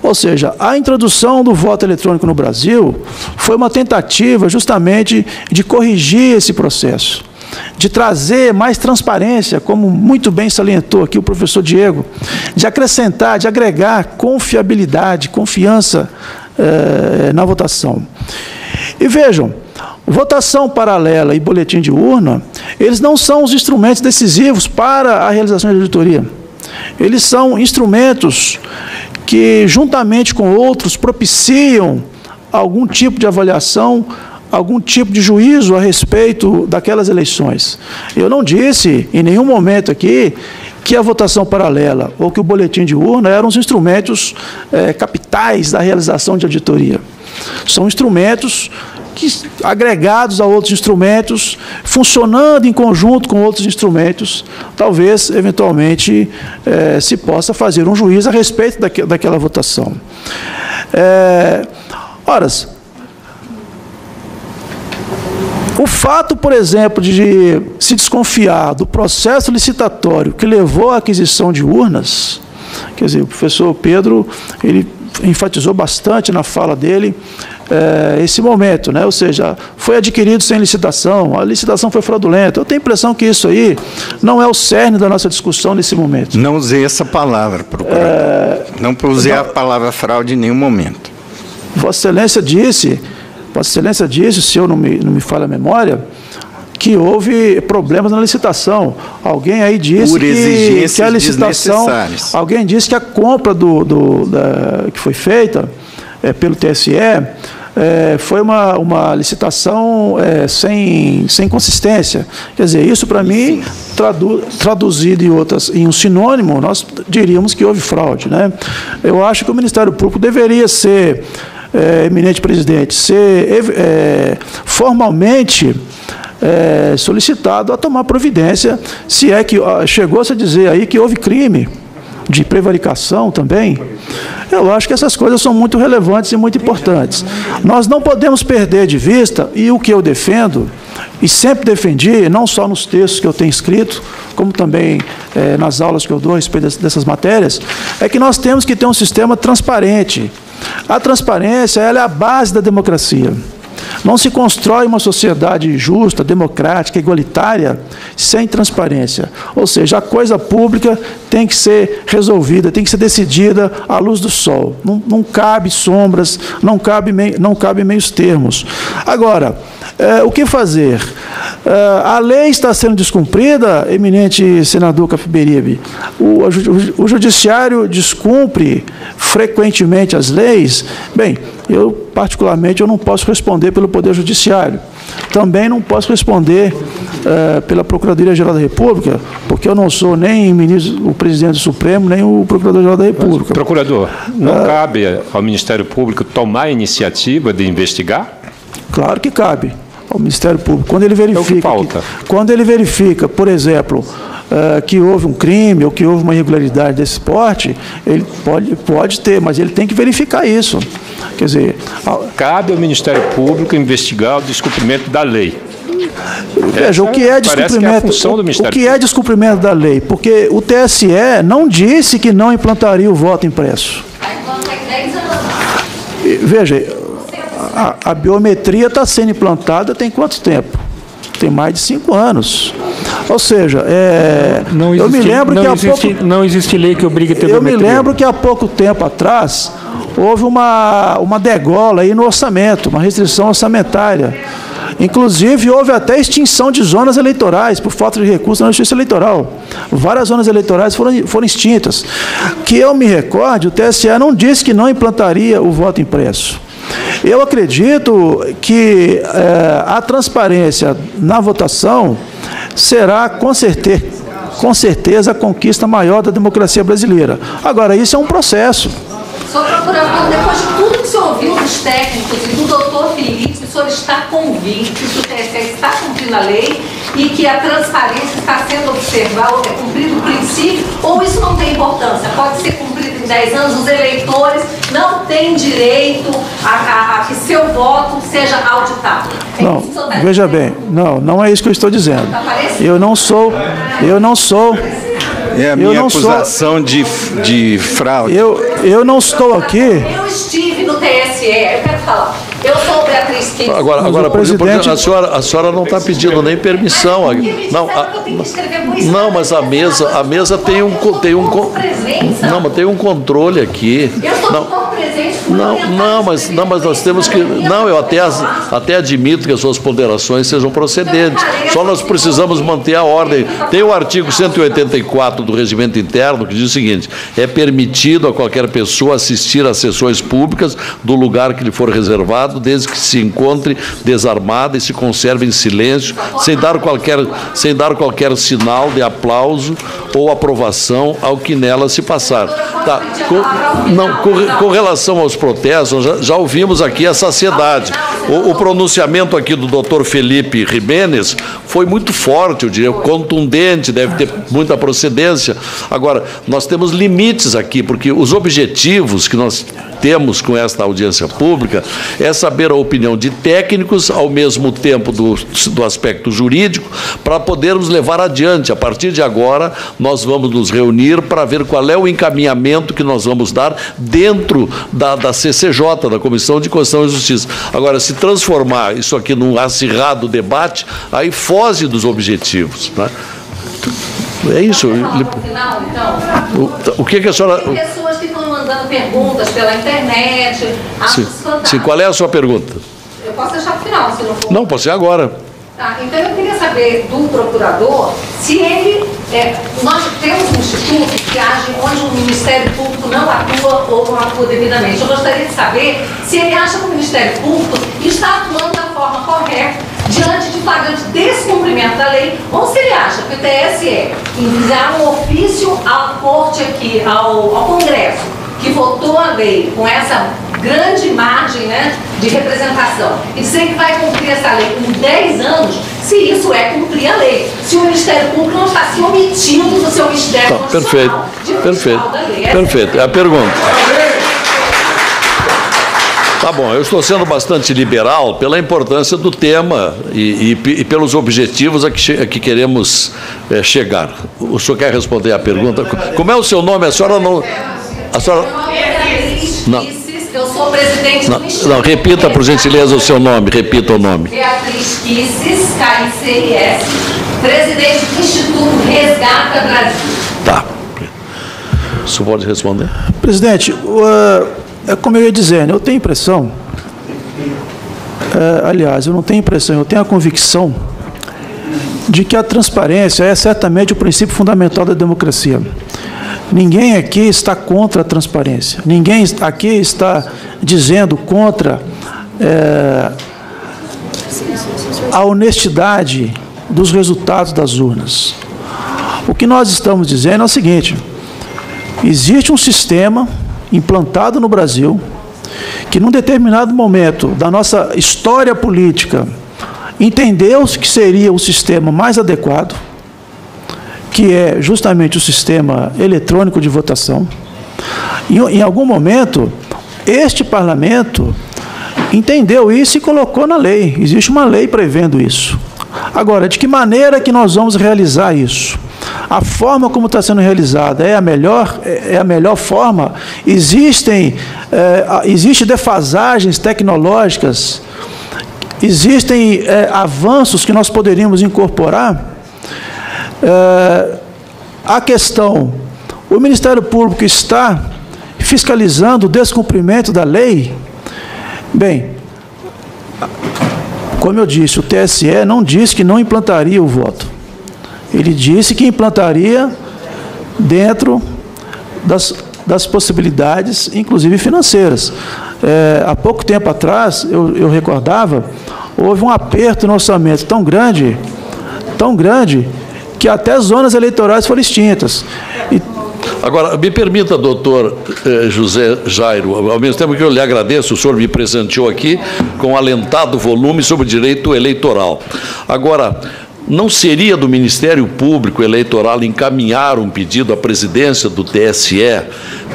Ou seja, a introdução do voto eletrônico no Brasil foi uma tentativa justamente de corrigir esse processo, de trazer mais transparência, como muito bem salientou aqui o professor Diego, de acrescentar, de agregar confiabilidade, confiança na votação. E vejam, votação paralela e boletim de urna, eles não são os instrumentos decisivos para a realização de auditoria. Eles são instrumentos que, juntamente com outros, propiciam algum tipo de avaliação, algum tipo de juízo a respeito daquelas eleições. Eu não disse, em nenhum momento aqui, que a votação paralela ou que o boletim de urna eram os instrumentos capitais da realização de auditoria. São instrumentos agregados a outros instrumentos, funcionando em conjunto com outros instrumentos, talvez, eventualmente, se possa fazer um juízo a respeito daquela votação. Ora, o fato, por exemplo, de se desconfiar do processo licitatório que levou à aquisição de urnas, quer dizer, o professor Pedro, ele enfatizou bastante na fala dele esse momento, né? Ou seja, foi adquirido sem licitação, a licitação foi fraudulenta. Eu tenho a impressão que isso aí não é o cerne da nossa discussão nesse momento. Não usei essa palavra, procurador. Não usei a palavra fraude em nenhum momento. Vossa Excelência disse, se eu não me falha a memória, que houve problemas na licitação. Alguém aí disse que a licitação, alguém disse que a compra que foi feita pelo TSE foi uma licitação sem consistência. Quer dizer, isso para mim, traduzido em um sinônimo, nós diríamos que houve fraude, né? Eu acho que o Ministério Público deveria ser, eminente presidente, ser formalmente solicitado a tomar providência, se é que chegou-se a dizer aí que houve crime de prevaricação também. Eu acho que essas coisas são muito relevantes e muito importantes. Nós não podemos perder de vista, e o que eu defendo, e sempre defendi, não só nos textos que eu tenho escrito, como também nas aulas que eu dou a respeito dessas matérias, é que nós temos que ter um sistema transparente. A transparência, ela é a base da democracia. Não se constrói uma sociedade justa, democrática, igualitária, sem transparência. Ou seja, a coisa pública tem que ser resolvida, tem que ser decidida à luz do sol. Não cabe sombras, não cabe meios termos. Agora, o que fazer? A lei está sendo descumprida, eminente senador Cafiberibe. O judiciário descumpre frequentemente as leis. Bem, particularmente, eu não posso responder pelo Poder Judiciário. Também não posso responder pela Procuradoria-Geral da República, porque eu não sou nem o presidente do Supremo, nem o Procurador-Geral da República. Mas, procurador, não cabe ao Ministério Público tomar a iniciativa de investigar? Claro que cabe ao Ministério Público. Quando ele verifica, quando ele verifica, por exemplo, que houve um crime ou que houve uma irregularidade desse porte, ele pode ter, mas ele tem que verificar isso. Quer dizer, cabe ao Ministério Público investigar o descumprimento da lei. Veja, o que é descumprimento, o que é descumprimento da lei? Porque o TSE não disse que não implantaria o voto impresso. Veja, a biometria está sendo implantada tem quanto tempo? Tem mais de 5 anos. Ou seja, eu me lembro que não existe lei que obrigue a ter biometria. Eu me lembro que há pouco tempo atrás houve uma degola aí no orçamento, uma restrição orçamentária. Inclusive, houve até extinção de zonas eleitorais por falta de recursos na Justiça Eleitoral. Várias zonas eleitorais foram extintas. Que eu me recorde, o TSE não disse que não implantaria o voto impresso. Eu acredito que a transparência na votação será, com certeza, a conquista maior da democracia brasileira. Agora, isso é um processo. Senhor procurador, depois de tudo que o senhor ouviu dos técnicos e do doutor Felipe, o senhor está convicto que o TSE está cumprindo a lei e que a transparência está sendo observada, é cumprido o princípio, ou isso não tem importância? Pode ser cumprido em 10 anos, os eleitores não têm direito a que seu voto seja auditado. Não, veja bem, não é isso que eu estou dizendo. Eu não sou. É a minha acusação de fraude. Eu não estou aqui. Eu estive no TSE, eu quero falar. Eu sou Beatriz Kiss. Agora, presidente... a senhora não está pedindo nem permissão. Não, mas a mesa tem um não, mas tem um controle aqui. Eu sou presente. Não, mas nós temos que. Não, eu até admito que as suas ponderações sejam procedentes. Só nós precisamos manter a ordem. Tem o artigo 184 do Regimento Interno que diz o seguinte: é permitido a qualquer pessoa assistir às sessões públicas do lugar que lhe for reservado, desde que se encontre desarmada e se conserve em silêncio, sem dar qualquer sinal de aplauso ou aprovação ao que nela se passar. Tá. Com relação aos protestos, já ouvimos aqui a saciedade. O pronunciamento aqui do doutor Felipe Jimenez foi muito forte, eu diria, contundente, deve ter muita procedência. Agora, nós temos limites aqui, porque os objetivos que nós temos com esta audiência pública é saber a opinião de técnicos, ao mesmo tempo do aspecto jurídico, para podermos levar adiante. A partir de agora, nós vamos nos reunir para ver qual é o encaminhamento que nós vamos dar dentro da CCJ, da Comissão de Constituição e Justiça. Agora, se transformar isso aqui num acirrado debate, aí foge dos objetivos, né? É isso. Final, então. O que a senhora... Tem pessoas que estão mandando perguntas pela internet. Acho fantástico. Sim, qual é a sua pergunta? Eu posso deixar para o final, se não for. Não, pode ser agora. Tá, então eu queria saber do procurador se ele... nós temos um instituto que age onde o Ministério Público não atua ou não atua devidamente. Eu gostaria de saber se ele acha que o Ministério Público está atuando da forma correta diante de flagrante descumprimento da lei, ou se ele acha que o TSE enviar um ofício à corte aqui, ao Congresso, que votou a lei com essa grande margem, né, de representação, e dizer que vai cumprir essa lei em 10 anos, se isso é cumprir a lei. Se o Ministério Público não está se omitindo do seu Ministério Constitucional de fiscal da lei. Perfeito. É a pergunta. Tá bom, eu estou sendo bastante liberal pela importância do tema e pelos objetivos a que queremos chegar. O senhor quer responder à pergunta? Como é o seu nome? A senhora não... A senhora... Não. Eu sou presidente do Instituto. Não, repita, por gentileza, o seu nome. Repita o nome. Beatriz Kisses, KICIS, presidente do Instituto Resgata Brasil. Tá. O senhor pode responder? Presidente, como eu ia dizendo, eu tenho impressão, aliás, eu não tenho impressão, eu tenho a convicção de que a transparência é certamente o princípio fundamental da democracia. Ninguém aqui está contra a transparência, ninguém aqui está dizendo contra a honestidade dos resultados das urnas. O que nós estamos dizendo é o seguinte: existe um sistema implantado no Brasil que, num determinado momento da nossa história política, entendeu-se que seria o sistema mais adequado, que é justamente o sistema eletrônico de votação. Em algum momento, este parlamento entendeu isso e colocou na lei. Existe uma lei prevendo isso. Agora, de que maneira que nós vamos realizar isso? A forma como está sendo realizada é a melhor forma? Existem defasagens tecnológicas? Existem avanços que nós poderíamos incorporar? A questão, o Ministério Público está fiscalizando o descumprimento da lei? Bem, como eu disse, o TSE não disse que não implantaria o voto. Ele disse que implantaria dentro das possibilidades, inclusive financeiras. Há pouco tempo atrás, eu recordava, houve um aperto no orçamento tão grande, que até zonas eleitorais foram extintas. Agora, me permita, doutor José Jairo, ao mesmo tempo que eu lhe agradeço, o senhor me presenteou aqui com um alentado volume sobre o direito eleitoral. Agora, não seria do Ministério Público Eleitoral encaminhar um pedido à presidência do TSE,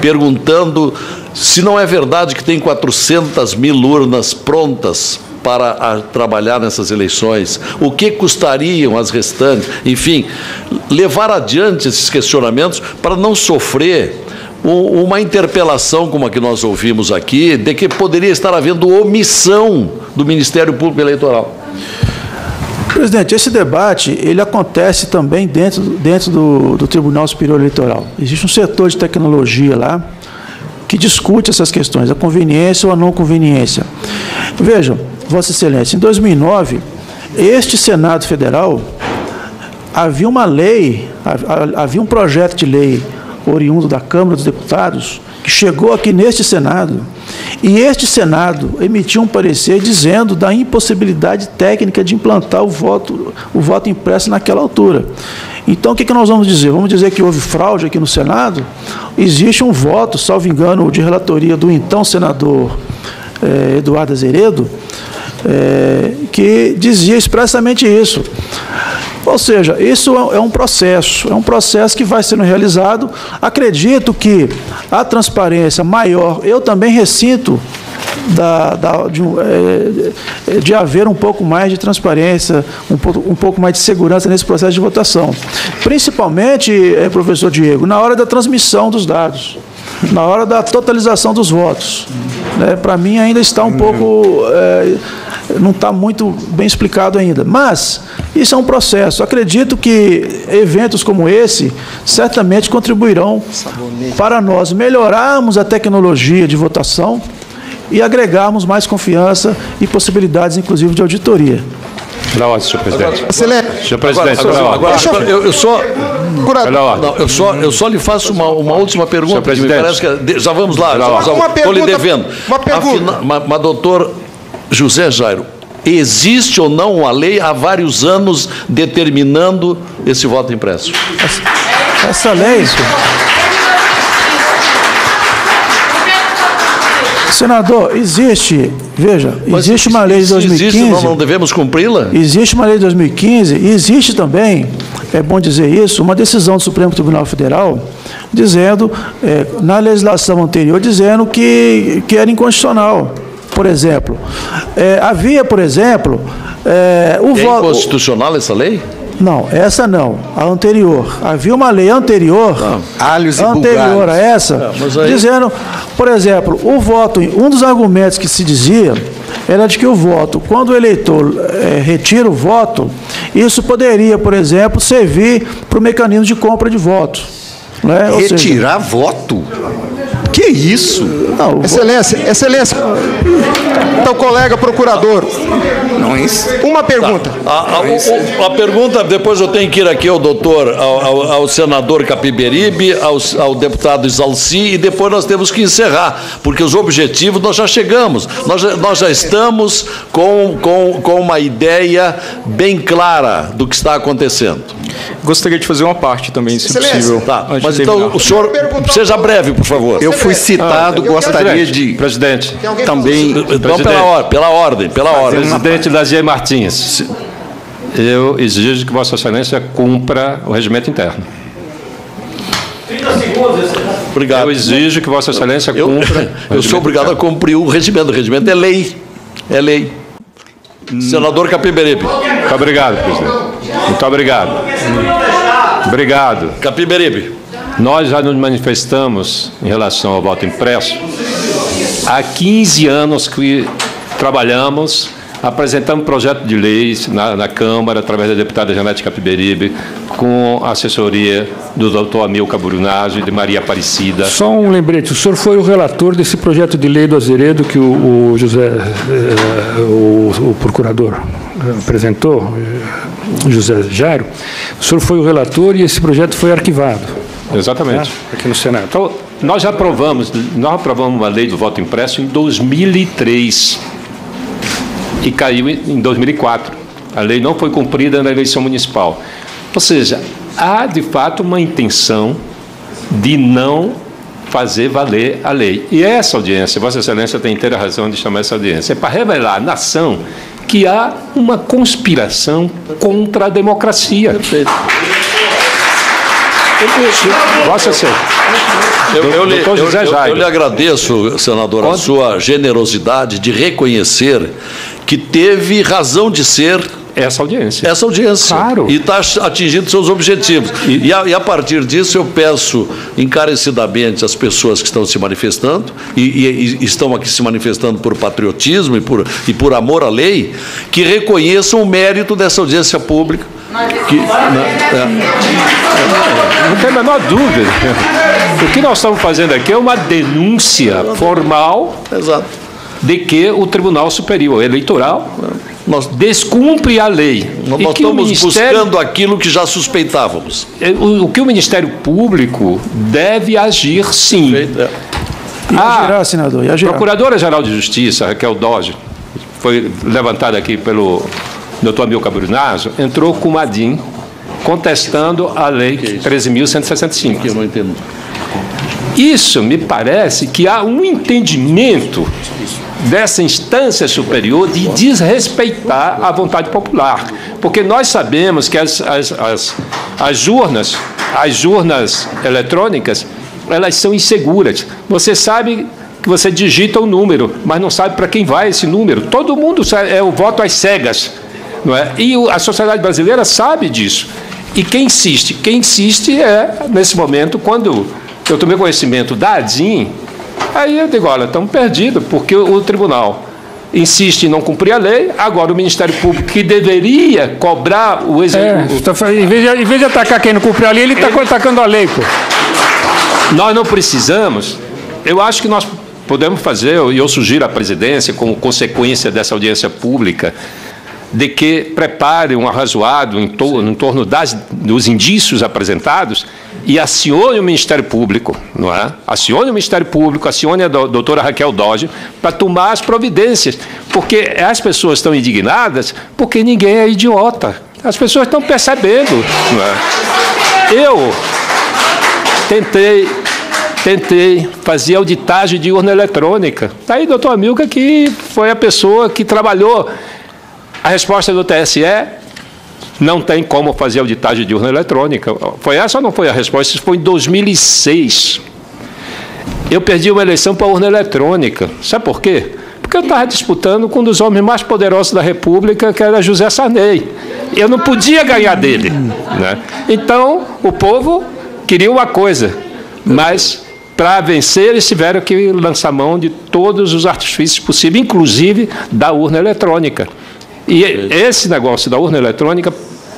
perguntando se não é verdade que tem 400 mil urnas prontas para trabalhar nessas eleições, o que custariam as restantes, enfim, levar adiante esses questionamentos para não sofrer uma interpelação como a que nós ouvimos aqui, de que poderia estar havendo omissão do Ministério Público Eleitoral. Presidente, esse debate ele acontece também dentro do Tribunal Superior Eleitoral. Existe um setor de tecnologia lá que discute essas questões, a conveniência ou a não conveniência. Vejam, Vossa Excelência, em 2009, este Senado Federal, havia uma lei, havia um projeto de lei oriundo da Câmara dos Deputados, que chegou aqui neste Senado, e este Senado emitiu um parecer dizendo da impossibilidade técnica de implantar o voto impresso naquela altura. Então, o que nós vamos dizer? Vamos dizer que houve fraude aqui no Senado? Existe um voto, salvo engano, de relatoria do então senador Eduardo Azeredo, que dizia expressamente isso. Ou seja, isso é um processo que vai sendo realizado. Acredito que a transparência maior, eu também ressinto de haver um pouco mais de transparência, um pouco mais de segurança nesse processo de votação. Principalmente, professor Diego, na hora da transmissão dos dados, na hora da totalização dos votos. Para mim ainda está um pouco... não está muito bem explicado ainda. Mas isso é um processo. Acredito que eventos como esse certamente contribuirão para nós melhorarmos a tecnologia de votação e agregarmos mais confiança e possibilidades, inclusive, de auditoria. Pela ordem, senhor presidente. Excelente. Senhor presidente, pela ordem. Eu só lhe faço uma última pergunta. Senhor Que me parece que já vamos lá. Estou lhe devendo. Uma pergunta. Mas, doutor José Jairo, existe ou não uma lei há vários anos determinando esse voto impresso? Essa lei... Senador, existe, veja, existe uma lei de 2015... Existe, nós não devemos cumpri-la? Existe uma lei de 2015 e existe também, é bom dizer isso, uma decisão do Supremo Tribunal Federal dizendo, na legislação anterior, dizendo que era inconstitucional. Por exemplo, havia, por exemplo... É inconstitucional essa lei? Não, essa não. A anterior. Havia uma lei anterior, anterior a essa, dizendo, por exemplo, o voto, um dos argumentos que se dizia era de que o voto, quando o eleitor retira o voto, isso poderia, por exemplo, servir para o mecanismo de compra de voto. Né? Retirar voto? Que isso? Não, Excelência. Então, colega procurador. Não é isso? Uma pergunta. A pergunta, depois eu tenho que ir aqui ao senador Capiberibe, ao deputado Isalci, e depois nós temos que encerrar, porque os objetivos nós já chegamos. Nós já estamos com uma ideia bem clara do que está acontecendo. Gostaria de fazer uma parte também, se possível. Tá, mas então o senhor seja breve, por favor. Eu fui citado, gostaria de... Presidente. Também... Então, pela ordem. Presidente Lazier Martins, eu exijo que Vossa Excelência cumpra o regimento interno. 30 segundos. Obrigado. Eu exijo que Vossa Excelência cumpra... Eu sou obrigado a cumprir o regimento. O regimento é lei. É lei. Senador Capiberibe. Muito obrigado, presidente. Muito obrigado. Obrigado. Capiberibe. Nós já nos manifestamos em relação ao voto impresso. Há 15 anos que trabalhamos, apresentamos projeto de leis na Câmara, através da deputada Janete Capiberibe, com a assessoria do doutor Amilcar Brunazzo e de Maria Aparecida. Só um lembrete, o senhor foi o relator desse projeto de lei do Azeredo que o procurador apresentou, José Jairo. O senhor foi o relator e esse projeto foi arquivado. Exatamente. Aqui no Senado. Então, nós aprovamos uma lei do voto impresso em 2003 e caiu em 2004. A lei não foi cumprida na eleição municipal. Ou seja, há de fato uma intenção de não fazer valer a lei. E essa audiência, Vossa Excelência tem inteira razão de chamar essa audiência, é para revelar à nação que há uma conspiração contra a democracia. Perfeito. Vossa Excelência. Eu lhe agradeço, senador, a sua generosidade de reconhecer que teve razão de ser essa audiência. Essa audiência. Claro. E está atingindo seus objetivos. E a partir disso eu peço encarecidamente às pessoas que estão se manifestando, e estão aqui se manifestando por patriotismo e por amor à lei, que reconheçam o mérito dessa audiência pública. Não tem a menor dúvida. O que nós estamos fazendo aqui é uma denúncia formal. Exato. De que o Tribunal Superior Eleitoral descumpre a lei. Nós estamos buscando aquilo que já suspeitávamos. O que o Ministério Público deve agir, sim. E agirá, senador, e agirá. Procuradora-Geral de Justiça, Raquel Dodge, foi levantada aqui pelo doutor Amilcar Brunazzo, entrou com uma ADIM contestando a Lei 13.165. Eu não entendo. Isso me parece que há um entendimento dessa instância superior de desrespeitar a vontade popular. Porque nós sabemos que as urnas eletrônicas, elas são inseguras. Você sabe que você digita um número, mas não sabe para quem vai esse número. Todo mundo sabe, é o voto às cegas. Não é? E a sociedade brasileira sabe disso. E quem insiste? Quem insiste é, nesse momento, quando eu tomei conhecimento da ADIM, aí eu digo, olha, estamos perdidos, porque o tribunal insiste em não cumprir a lei, agora o Ministério Público, que deveria cobrar o executivo... Em vez de atacar quem não cumpre a lei, ele está atacando a lei, pô. Nós não precisamos, eu acho que nós podemos fazer, e eu sugiro à presidência, como consequência dessa audiência pública, de que prepare um arrazoado em torno dos indícios apresentados e acione o Ministério Público, não é? Acione o Ministério Público, acione a doutora Raquel Dodge para tomar as providências, porque as pessoas estão indignadas porque ninguém é idiota. As pessoas estão percebendo, não é? Eu tentei fazer auditagem de urna eletrônica. Está aí, doutor Amilcar, que foi a pessoa que trabalhou. A resposta do TSE, não tem como fazer auditagem de urna eletrônica. Foi essa ou não foi a resposta? Isso foi em 2006. Eu perdi uma eleição para a urna eletrônica. Sabe por quê? Porque eu estava disputando com um dos homens mais poderosos da República, que era José Sarney. Eu não podia ganhar dele, né? Então, o povo queria uma coisa, mas para vencer eles tiveram que lançar mão de todos os artifícios possíveis, inclusive da urna eletrônica. E esse negócio da urna eletrônica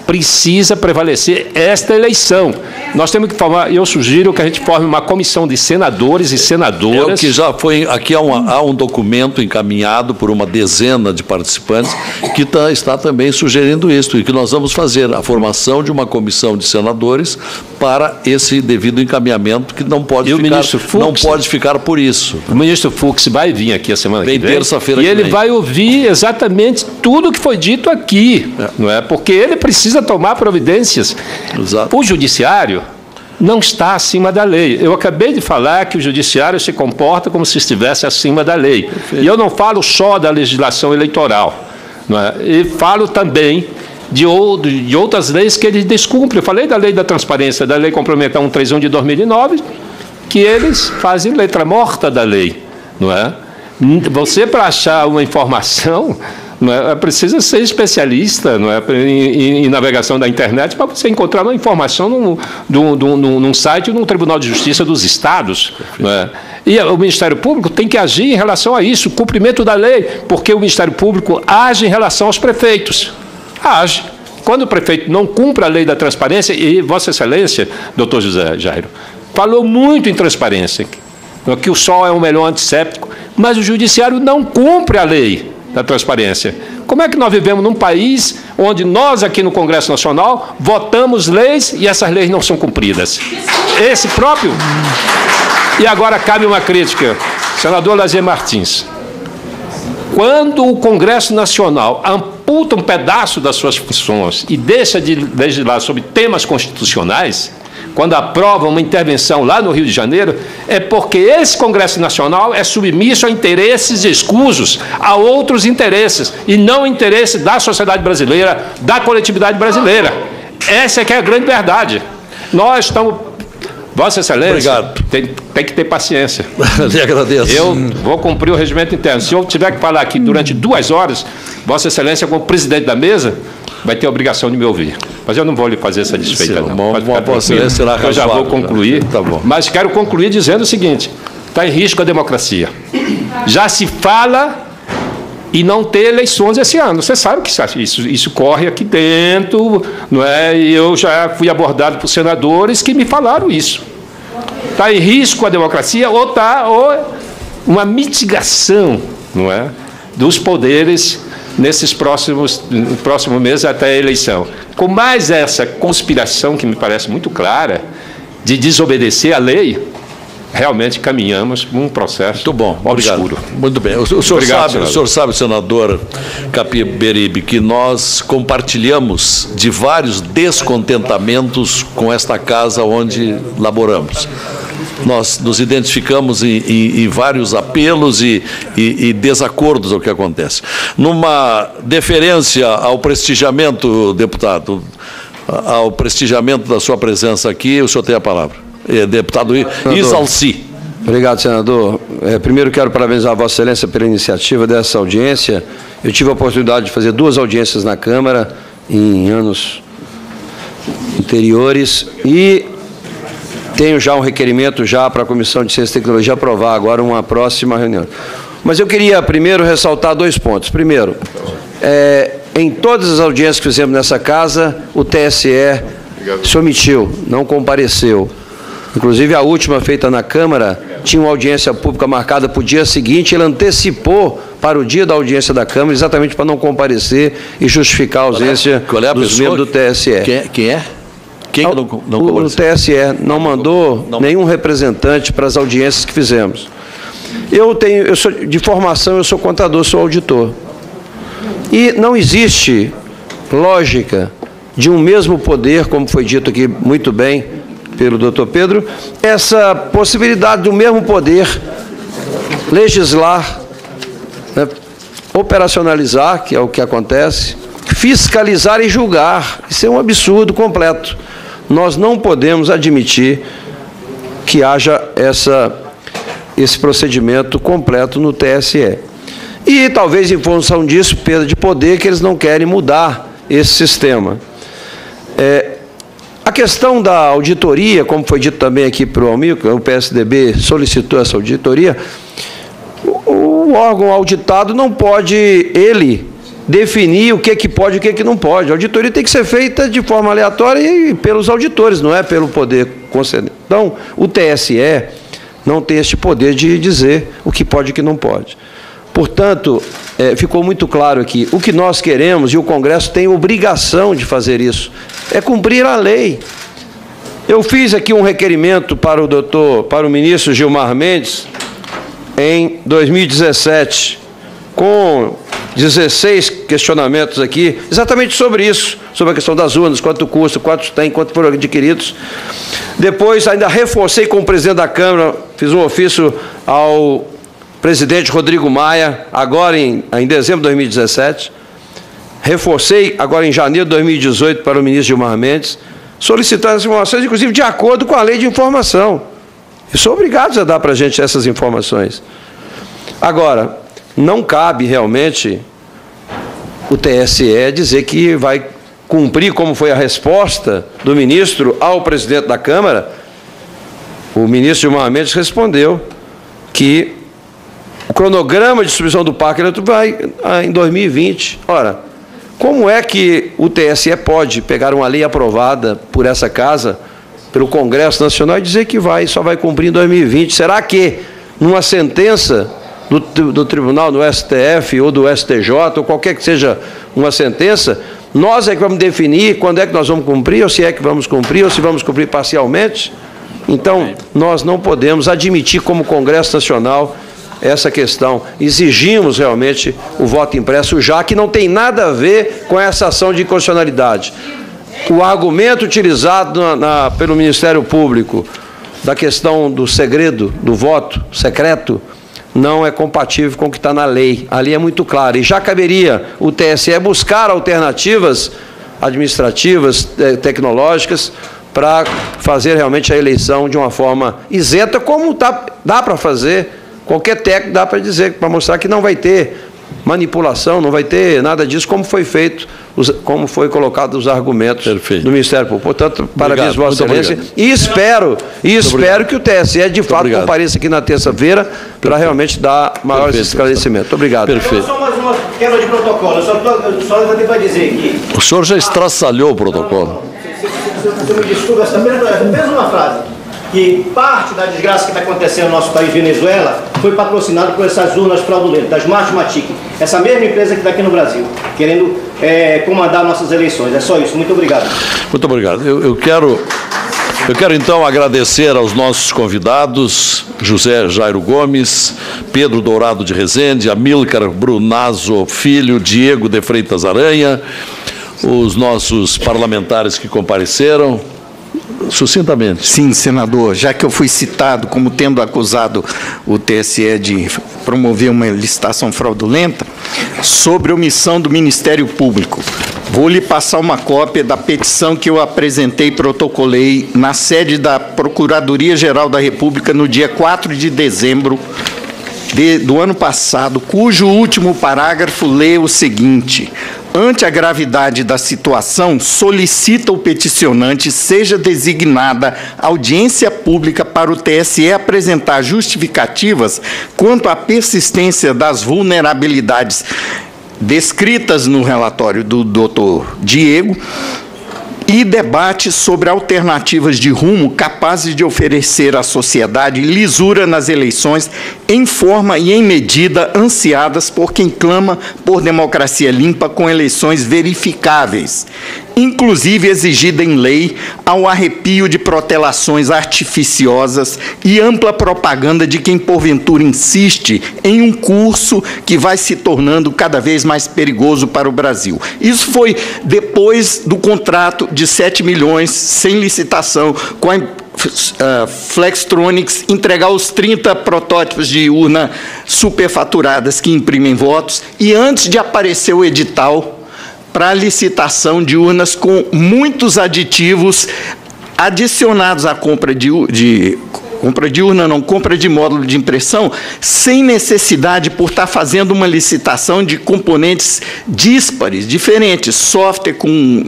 precisa prevalecer esta eleição. Nós temos que formar, eu sugiro que a gente forme uma comissão de senadores e senadoras. É o que já foi, aqui há um documento encaminhado por uma dezena de participantes que está também sugerindo isso, e que nós vamos fazer a formação de uma comissão de senadores para esse devido encaminhamento, que não pode, ficar por isso. O ministro Fux vai vir aqui a semana que vem, terça-feira e ele vai ouvir exatamente tudo o que foi dito aqui, não é? Porque ele precisa tomar providências. Exato. O judiciário não está acima da lei. Eu acabei de falar que o judiciário se comporta como se estivesse acima da lei. Perfeito. E eu não falo só da legislação eleitoral, não é? E falo também de outras leis que eles descumprem. Eu falei da lei da transparência, da lei complementar 131 de 2009, que eles fazem letra morta da lei, não é? Você, para achar uma informação, não é, precisa ser especialista, não é, em navegação da internet, para você encontrar uma informação num site no Tribunal de Justiça dos Estados. Não é? E o Ministério Público tem que agir em relação a isso, cumprimento da lei, porque o Ministério Público age em relação aos prefeitos. Age. Quando o prefeito não cumpre a lei da transparência, e Vossa Excelência, doutor José Jairo, falou muito em transparência, que o sol é o melhor antisséptico, mas o judiciário não cumpre a lei da transparência. Como é que nós vivemos num país onde nós, aqui no Congresso Nacional, votamos leis e essas leis não são cumpridas? Esse próprio... E agora cabe uma crítica. Senador Lazier Martins, quando o Congresso Nacional amputa um pedaço das suas funções e deixa de legislar sobre temas constitucionais, quando aprova uma intervenção lá no Rio de Janeiro, é porque esse Congresso Nacional é submisso a interesses escusos, a outros interesses, e não interesse da sociedade brasileira, da coletividade brasileira. Essa é que é a grande verdade. Nós estamos... Vossa Excelência, obrigado. Tem que ter paciência. Lhe agradeço. Eu vou cumprir o regimento interno. Se eu tiver que falar aqui durante 2 horas, Vossa Excelência, como presidente da mesa, vai ter a obrigação de me ouvir. Mas eu não vou lhe fazer essa desfeita, não. Vossa Excelência será razoável. Eu já vou concluir. Tá bom. Mas quero concluir dizendo o seguinte: está em risco a democracia. Já se fala e não ter eleições esse ano. Você sabe que isso corre aqui dentro, não é? E eu já fui abordado por senadores que me falaram isso. Está em risco a democracia ou está uma mitigação, não é, dos poderes nesses próximos meses até a eleição. Com mais essa conspiração que me parece muito clara de desobedecer à lei, realmente caminhamos um processo muito bom, obscuro. Obrigado. Muito bem. O senhor sabe, senador Capiberibe, que nós compartilhamos de vários descontentamentos com esta casa onde laboramos. Nós nos identificamos em vários apelos e desacordos ao que acontece. Numa deferência ao prestigiamento, deputado, ao prestigiamento da sua presença aqui, o senhor tem a palavra. Deputado Isalci. Obrigado, senador. Primeiro quero parabenizar a Vossa Excelência pela iniciativa dessa audiência. Eu tive a oportunidade de fazer 2 audiências na Câmara em anos anteriores e tenho já um requerimento para a Comissão de Ciência e Tecnologia aprovar agora uma próxima reunião. Mas eu queria primeiro ressaltar 2 pontos. Primeiro, em todas as audiências que fizemos nessa casa, o TSE se omitiu, não compareceu. Inclusive, a última feita na Câmara tinha uma audiência pública marcada para o dia seguinte, ele antecipou para o dia da audiência da Câmara, exatamente para não comparecer e justificar a ausência dos membros do TSE. Quem é? Quem não o TSE não mandou nenhum representante para as audiências que fizemos. Eu sou de formação, eu sou contador, sou auditor. E não existe lógica de um mesmo poder, como foi dito aqui muito bem pelo doutor Pedro, essa possibilidade do mesmo poder legislar, né, operacionalizar, que é o que acontece, fiscalizar e julgar. Isso é um absurdo completo. Nós não podemos admitir que haja esse procedimento completo no TSE. E talvez em função disso, perda de poder, que eles não querem mudar esse sistema. A questão da auditoria, como foi dito também aqui para o Almir, o PSDB solicitou essa auditoria, o órgão auditado não pode, ele, definir o que pode e o que não pode. A auditoria tem que ser feita de forma aleatória e pelos auditores, não é pelo poder concedente. Então, o TSE não tem este poder de dizer o que pode e o que não pode. Portanto, ficou muito claro aqui, o que nós queremos, e o Congresso tem obrigação de fazer isso, é cumprir a lei. Eu fiz aqui um requerimento para o ministro Gilmar Mendes, em 2017, com 16 questionamentos aqui, exatamente sobre isso, sobre a questão das urnas, quanto custa, quantos tem, quanto foram adquiridos. Depois, ainda reforcei com o presidente da Câmara, fiz um ofício ao presidente Rodrigo Maia, agora em dezembro de 2017, reforcei agora em janeiro de 2018 para o ministro Gilmar Mendes, solicitando as informações, inclusive de acordo com a lei de informação. E sou obrigado a dar para a gente essas informações. Agora, não cabe realmente o TSE dizer que vai cumprir, como foi a resposta do ministro ao presidente da Câmara. O ministro Gilmar Mendes respondeu que o cronograma de distribuição do parque vai em 2020. Ora, como é que o TSE pode pegar uma lei aprovada por essa casa, pelo Congresso Nacional, e dizer que só vai cumprir em 2020? Será que, numa sentença do tribunal, do STF ou do STJ, ou qualquer que seja uma sentença, nós é que vamos definir quando é que nós vamos cumprir, ou se é que vamos cumprir, ou se vamos cumprir parcialmente? Então, nós não podemos admitir como Congresso Nacional essa questão. Exigimos realmente o voto impresso, já que não tem nada a ver com essa ação de inconstitucionalidade. o argumento utilizado pelo Ministério Público da questão do segredo, do voto secreto, não é compatível com o que está na lei. A lei é muito clara. E já caberia o TSE buscar alternativas administrativas, tecnológicas, para fazer realmente a eleição de uma forma isenta, como dá para fazer. Qualquer técnico dá para dizer, para mostrar que não vai ter manipulação, não vai ter nada disso, como foi feito, como foi colocado os argumentos do Ministério Público. Portanto, parabéns, Vossa Excelência, e espero que o TSE, de fato, compareça aqui na terça-feira para realmente dar maiores esclarecimentos. Muito obrigado. Perfeito. Só mais uma quebra de protocolo, só vou ter para dizer que... O senhor já estraçalhou o protocolo. Você me desculpa, apenas uma frase. Que parte da desgraça que está acontecendo no nosso país, Venezuela, foi patrocinado por essas urnas fraudulentas, da Smartmatic, essa mesma empresa que está aqui no Brasil, querendo comandar nossas eleições. É só isso. Muito obrigado. Muito obrigado. Eu quero então agradecer aos nossos convidados, José Jairo Gomes, Pedro Dourado de Rezende, Amílcar Brunazzo Filho, Diego de Freitas Aranha, os nossos parlamentares que compareceram. Sucintamente. Sim, senador, já que eu fui citado como tendo acusado o TSE de promover uma licitação fraudulenta, sobre omissão do Ministério Público, vou lhe passar uma cópia da petição que eu apresentei e protocolei na sede da Procuradoria-Geral da República no dia 4 de dezembro do ano passado, cujo último parágrafo lê o seguinte: ante a gravidade da situação, solicita o peticionante seja designada audiência pública para o TSE apresentar justificativas quanto à persistência das vulnerabilidades descritas no relatório do Dr. Diego e debate sobre alternativas de rumo capazes de oferecer à sociedade lisura nas eleições em forma e em medida ansiadas por quem clama por democracia limpa com eleições verificáveis, inclusive exigida em lei ao arrepio de protelações artificiosas e ampla propaganda de quem porventura insiste em um curso que vai se tornando cada vez mais perigoso para o Brasil. Isso foi depois do contrato de 7 milhões sem licitação com a Flextronics entregar os 30 protótipos de urna superfaturadas que imprimem votos e antes de aparecer o edital para a licitação de urnas com muitos aditivos adicionados à compra de módulo de impressão, sem necessidade por estar fazendo uma licitação de componentes díspares, diferentes, software com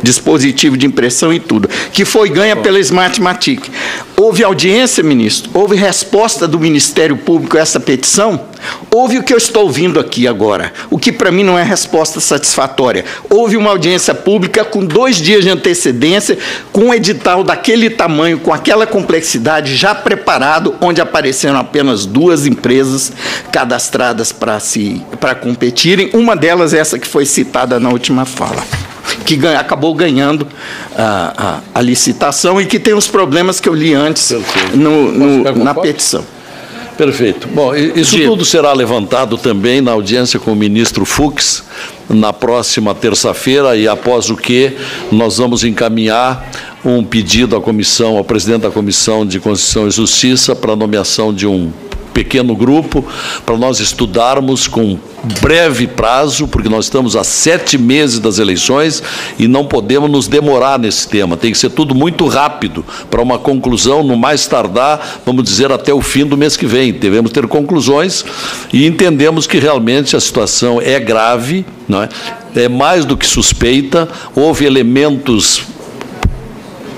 dispositivo de impressão e tudo, que foi ganha pela Smartmatic. Houve audiência, ministro? Houve resposta do Ministério Público a essa petição? Houve o que eu estou ouvindo aqui agora, o que para mim não é resposta satisfatória. Houve uma audiência pública com 2 dias de antecedência, com um edital daquele tamanho, com aquela complexidade já preparado, onde apareceram apenas 2 empresas cadastradas para competirem, uma delas essa que foi citada na última fala, que acabou ganhando a licitação e que tem os problemas que eu li antes na petição. Perfeito. Bom, isso tudo será levantado também na audiência com o ministro Fux na próxima terça-feira, e após o que nós vamos encaminhar um pedido à comissão, ao presidente da Comissão de Constituição e Justiça, para a nomeação de um pequeno grupo, para nós estudarmos com breve prazo, porque nós estamos a 7 meses das eleições e não podemos nos demorar nesse tema. Tem que ser tudo muito rápido para uma conclusão, no mais tardar, vamos dizer, até o fim do mês que vem. Devemos ter conclusões e entendemos que realmente a situação é grave, não é? É mais do que suspeita, houve elementos,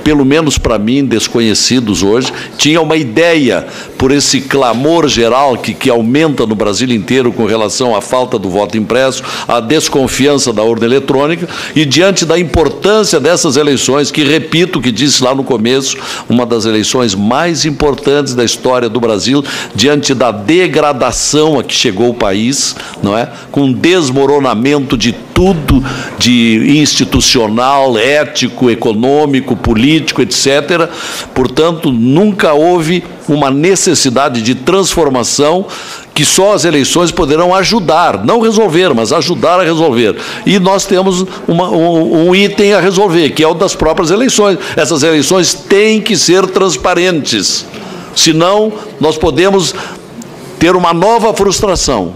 pelo menos para mim, desconhecidos hoje. Tinha uma ideia, por esse clamor geral que aumenta no Brasil inteiro com relação à falta do voto impresso, à desconfiança da urna eletrônica, e diante da importância dessas eleições, que, repito o que disse lá no começo, uma das eleições mais importantes da história do Brasil, diante da degradação a que chegou o país, não é? Com desmoronamento de tudo, de institucional, ético, econômico, político, etc. Portanto, nunca houve uma necessidade de transformação que só as eleições poderão ajudar, não resolver, mas ajudar a resolver. E nós temos um item a resolver, que é o das próprias eleições. Essas eleições têm que ser transparentes, senão nós podemos ter uma nova frustração.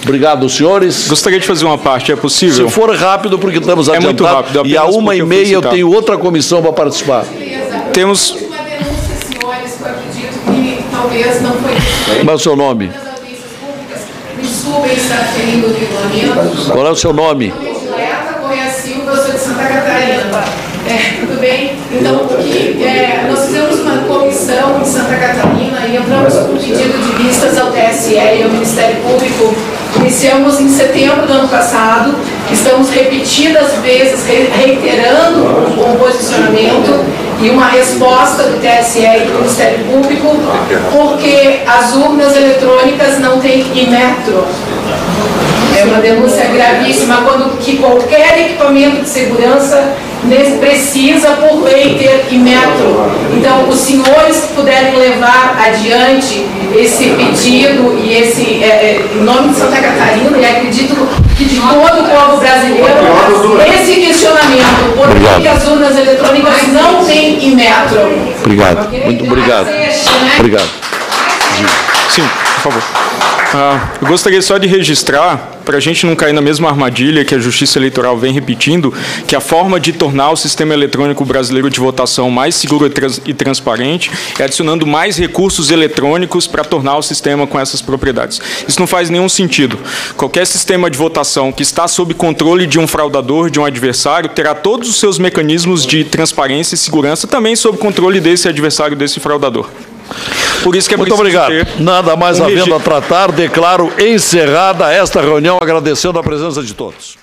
Obrigado, senhores. Gostaria de fazer uma parte, é possível? Se for rápido, porque estamos adiantados. Muito rápido, e a 1h30 eu tenho outra comissão para participar. Temos... Uma denúncia, senhores, que eu acredito que talvez não foi... Qual é o seu nome? Me desculpem estar referindo o regulamento. Qual é o seu nome? Meu nome é Dileta Correia Silva, eu sou de Santa Catarina. Tudo bem? Então, nós fizemos uma comissão em Santa Catarina e entramos com um pedido de vistas ao TSE e ao Ministério Público. Iniciamos em setembro do ano passado, estamos repetidas vezes reiterando o posicionamento e uma resposta do TSE e do Ministério Público, porque as urnas eletrônicas não têm Inmetro. É uma denúncia gravíssima quando que qualquer equipamento de segurança precisa, por lei, ter Inmetro. Então, os senhores que puderem levar adiante esse pedido e esse, em nome de Santa Catarina, e acredito que de todo o povo brasileiro, esse questionamento, por que as urnas eletrônicas não têm Inmetro? Obrigado. Muito obrigado. Obrigado. Sim, por favor. Eu gostaria só de registrar, para a gente não cair na mesma armadilha que a Justiça Eleitoral vem repetindo, que a forma de tornar o sistema eletrônico brasileiro de votação mais seguro e transparente é adicionando mais recursos eletrônicos para tornar o sistema com essas propriedades. Isso não faz nenhum sentido. Qualquer sistema de votação que está sob controle de um fraudador, de um adversário, terá todos os seus mecanismos de transparência e segurança também sob controle desse adversário, desse fraudador. Por isso que é muito obrigado. Nada mais havendo a tratar, declaro encerrada esta reunião, agradecendo a presença de todos.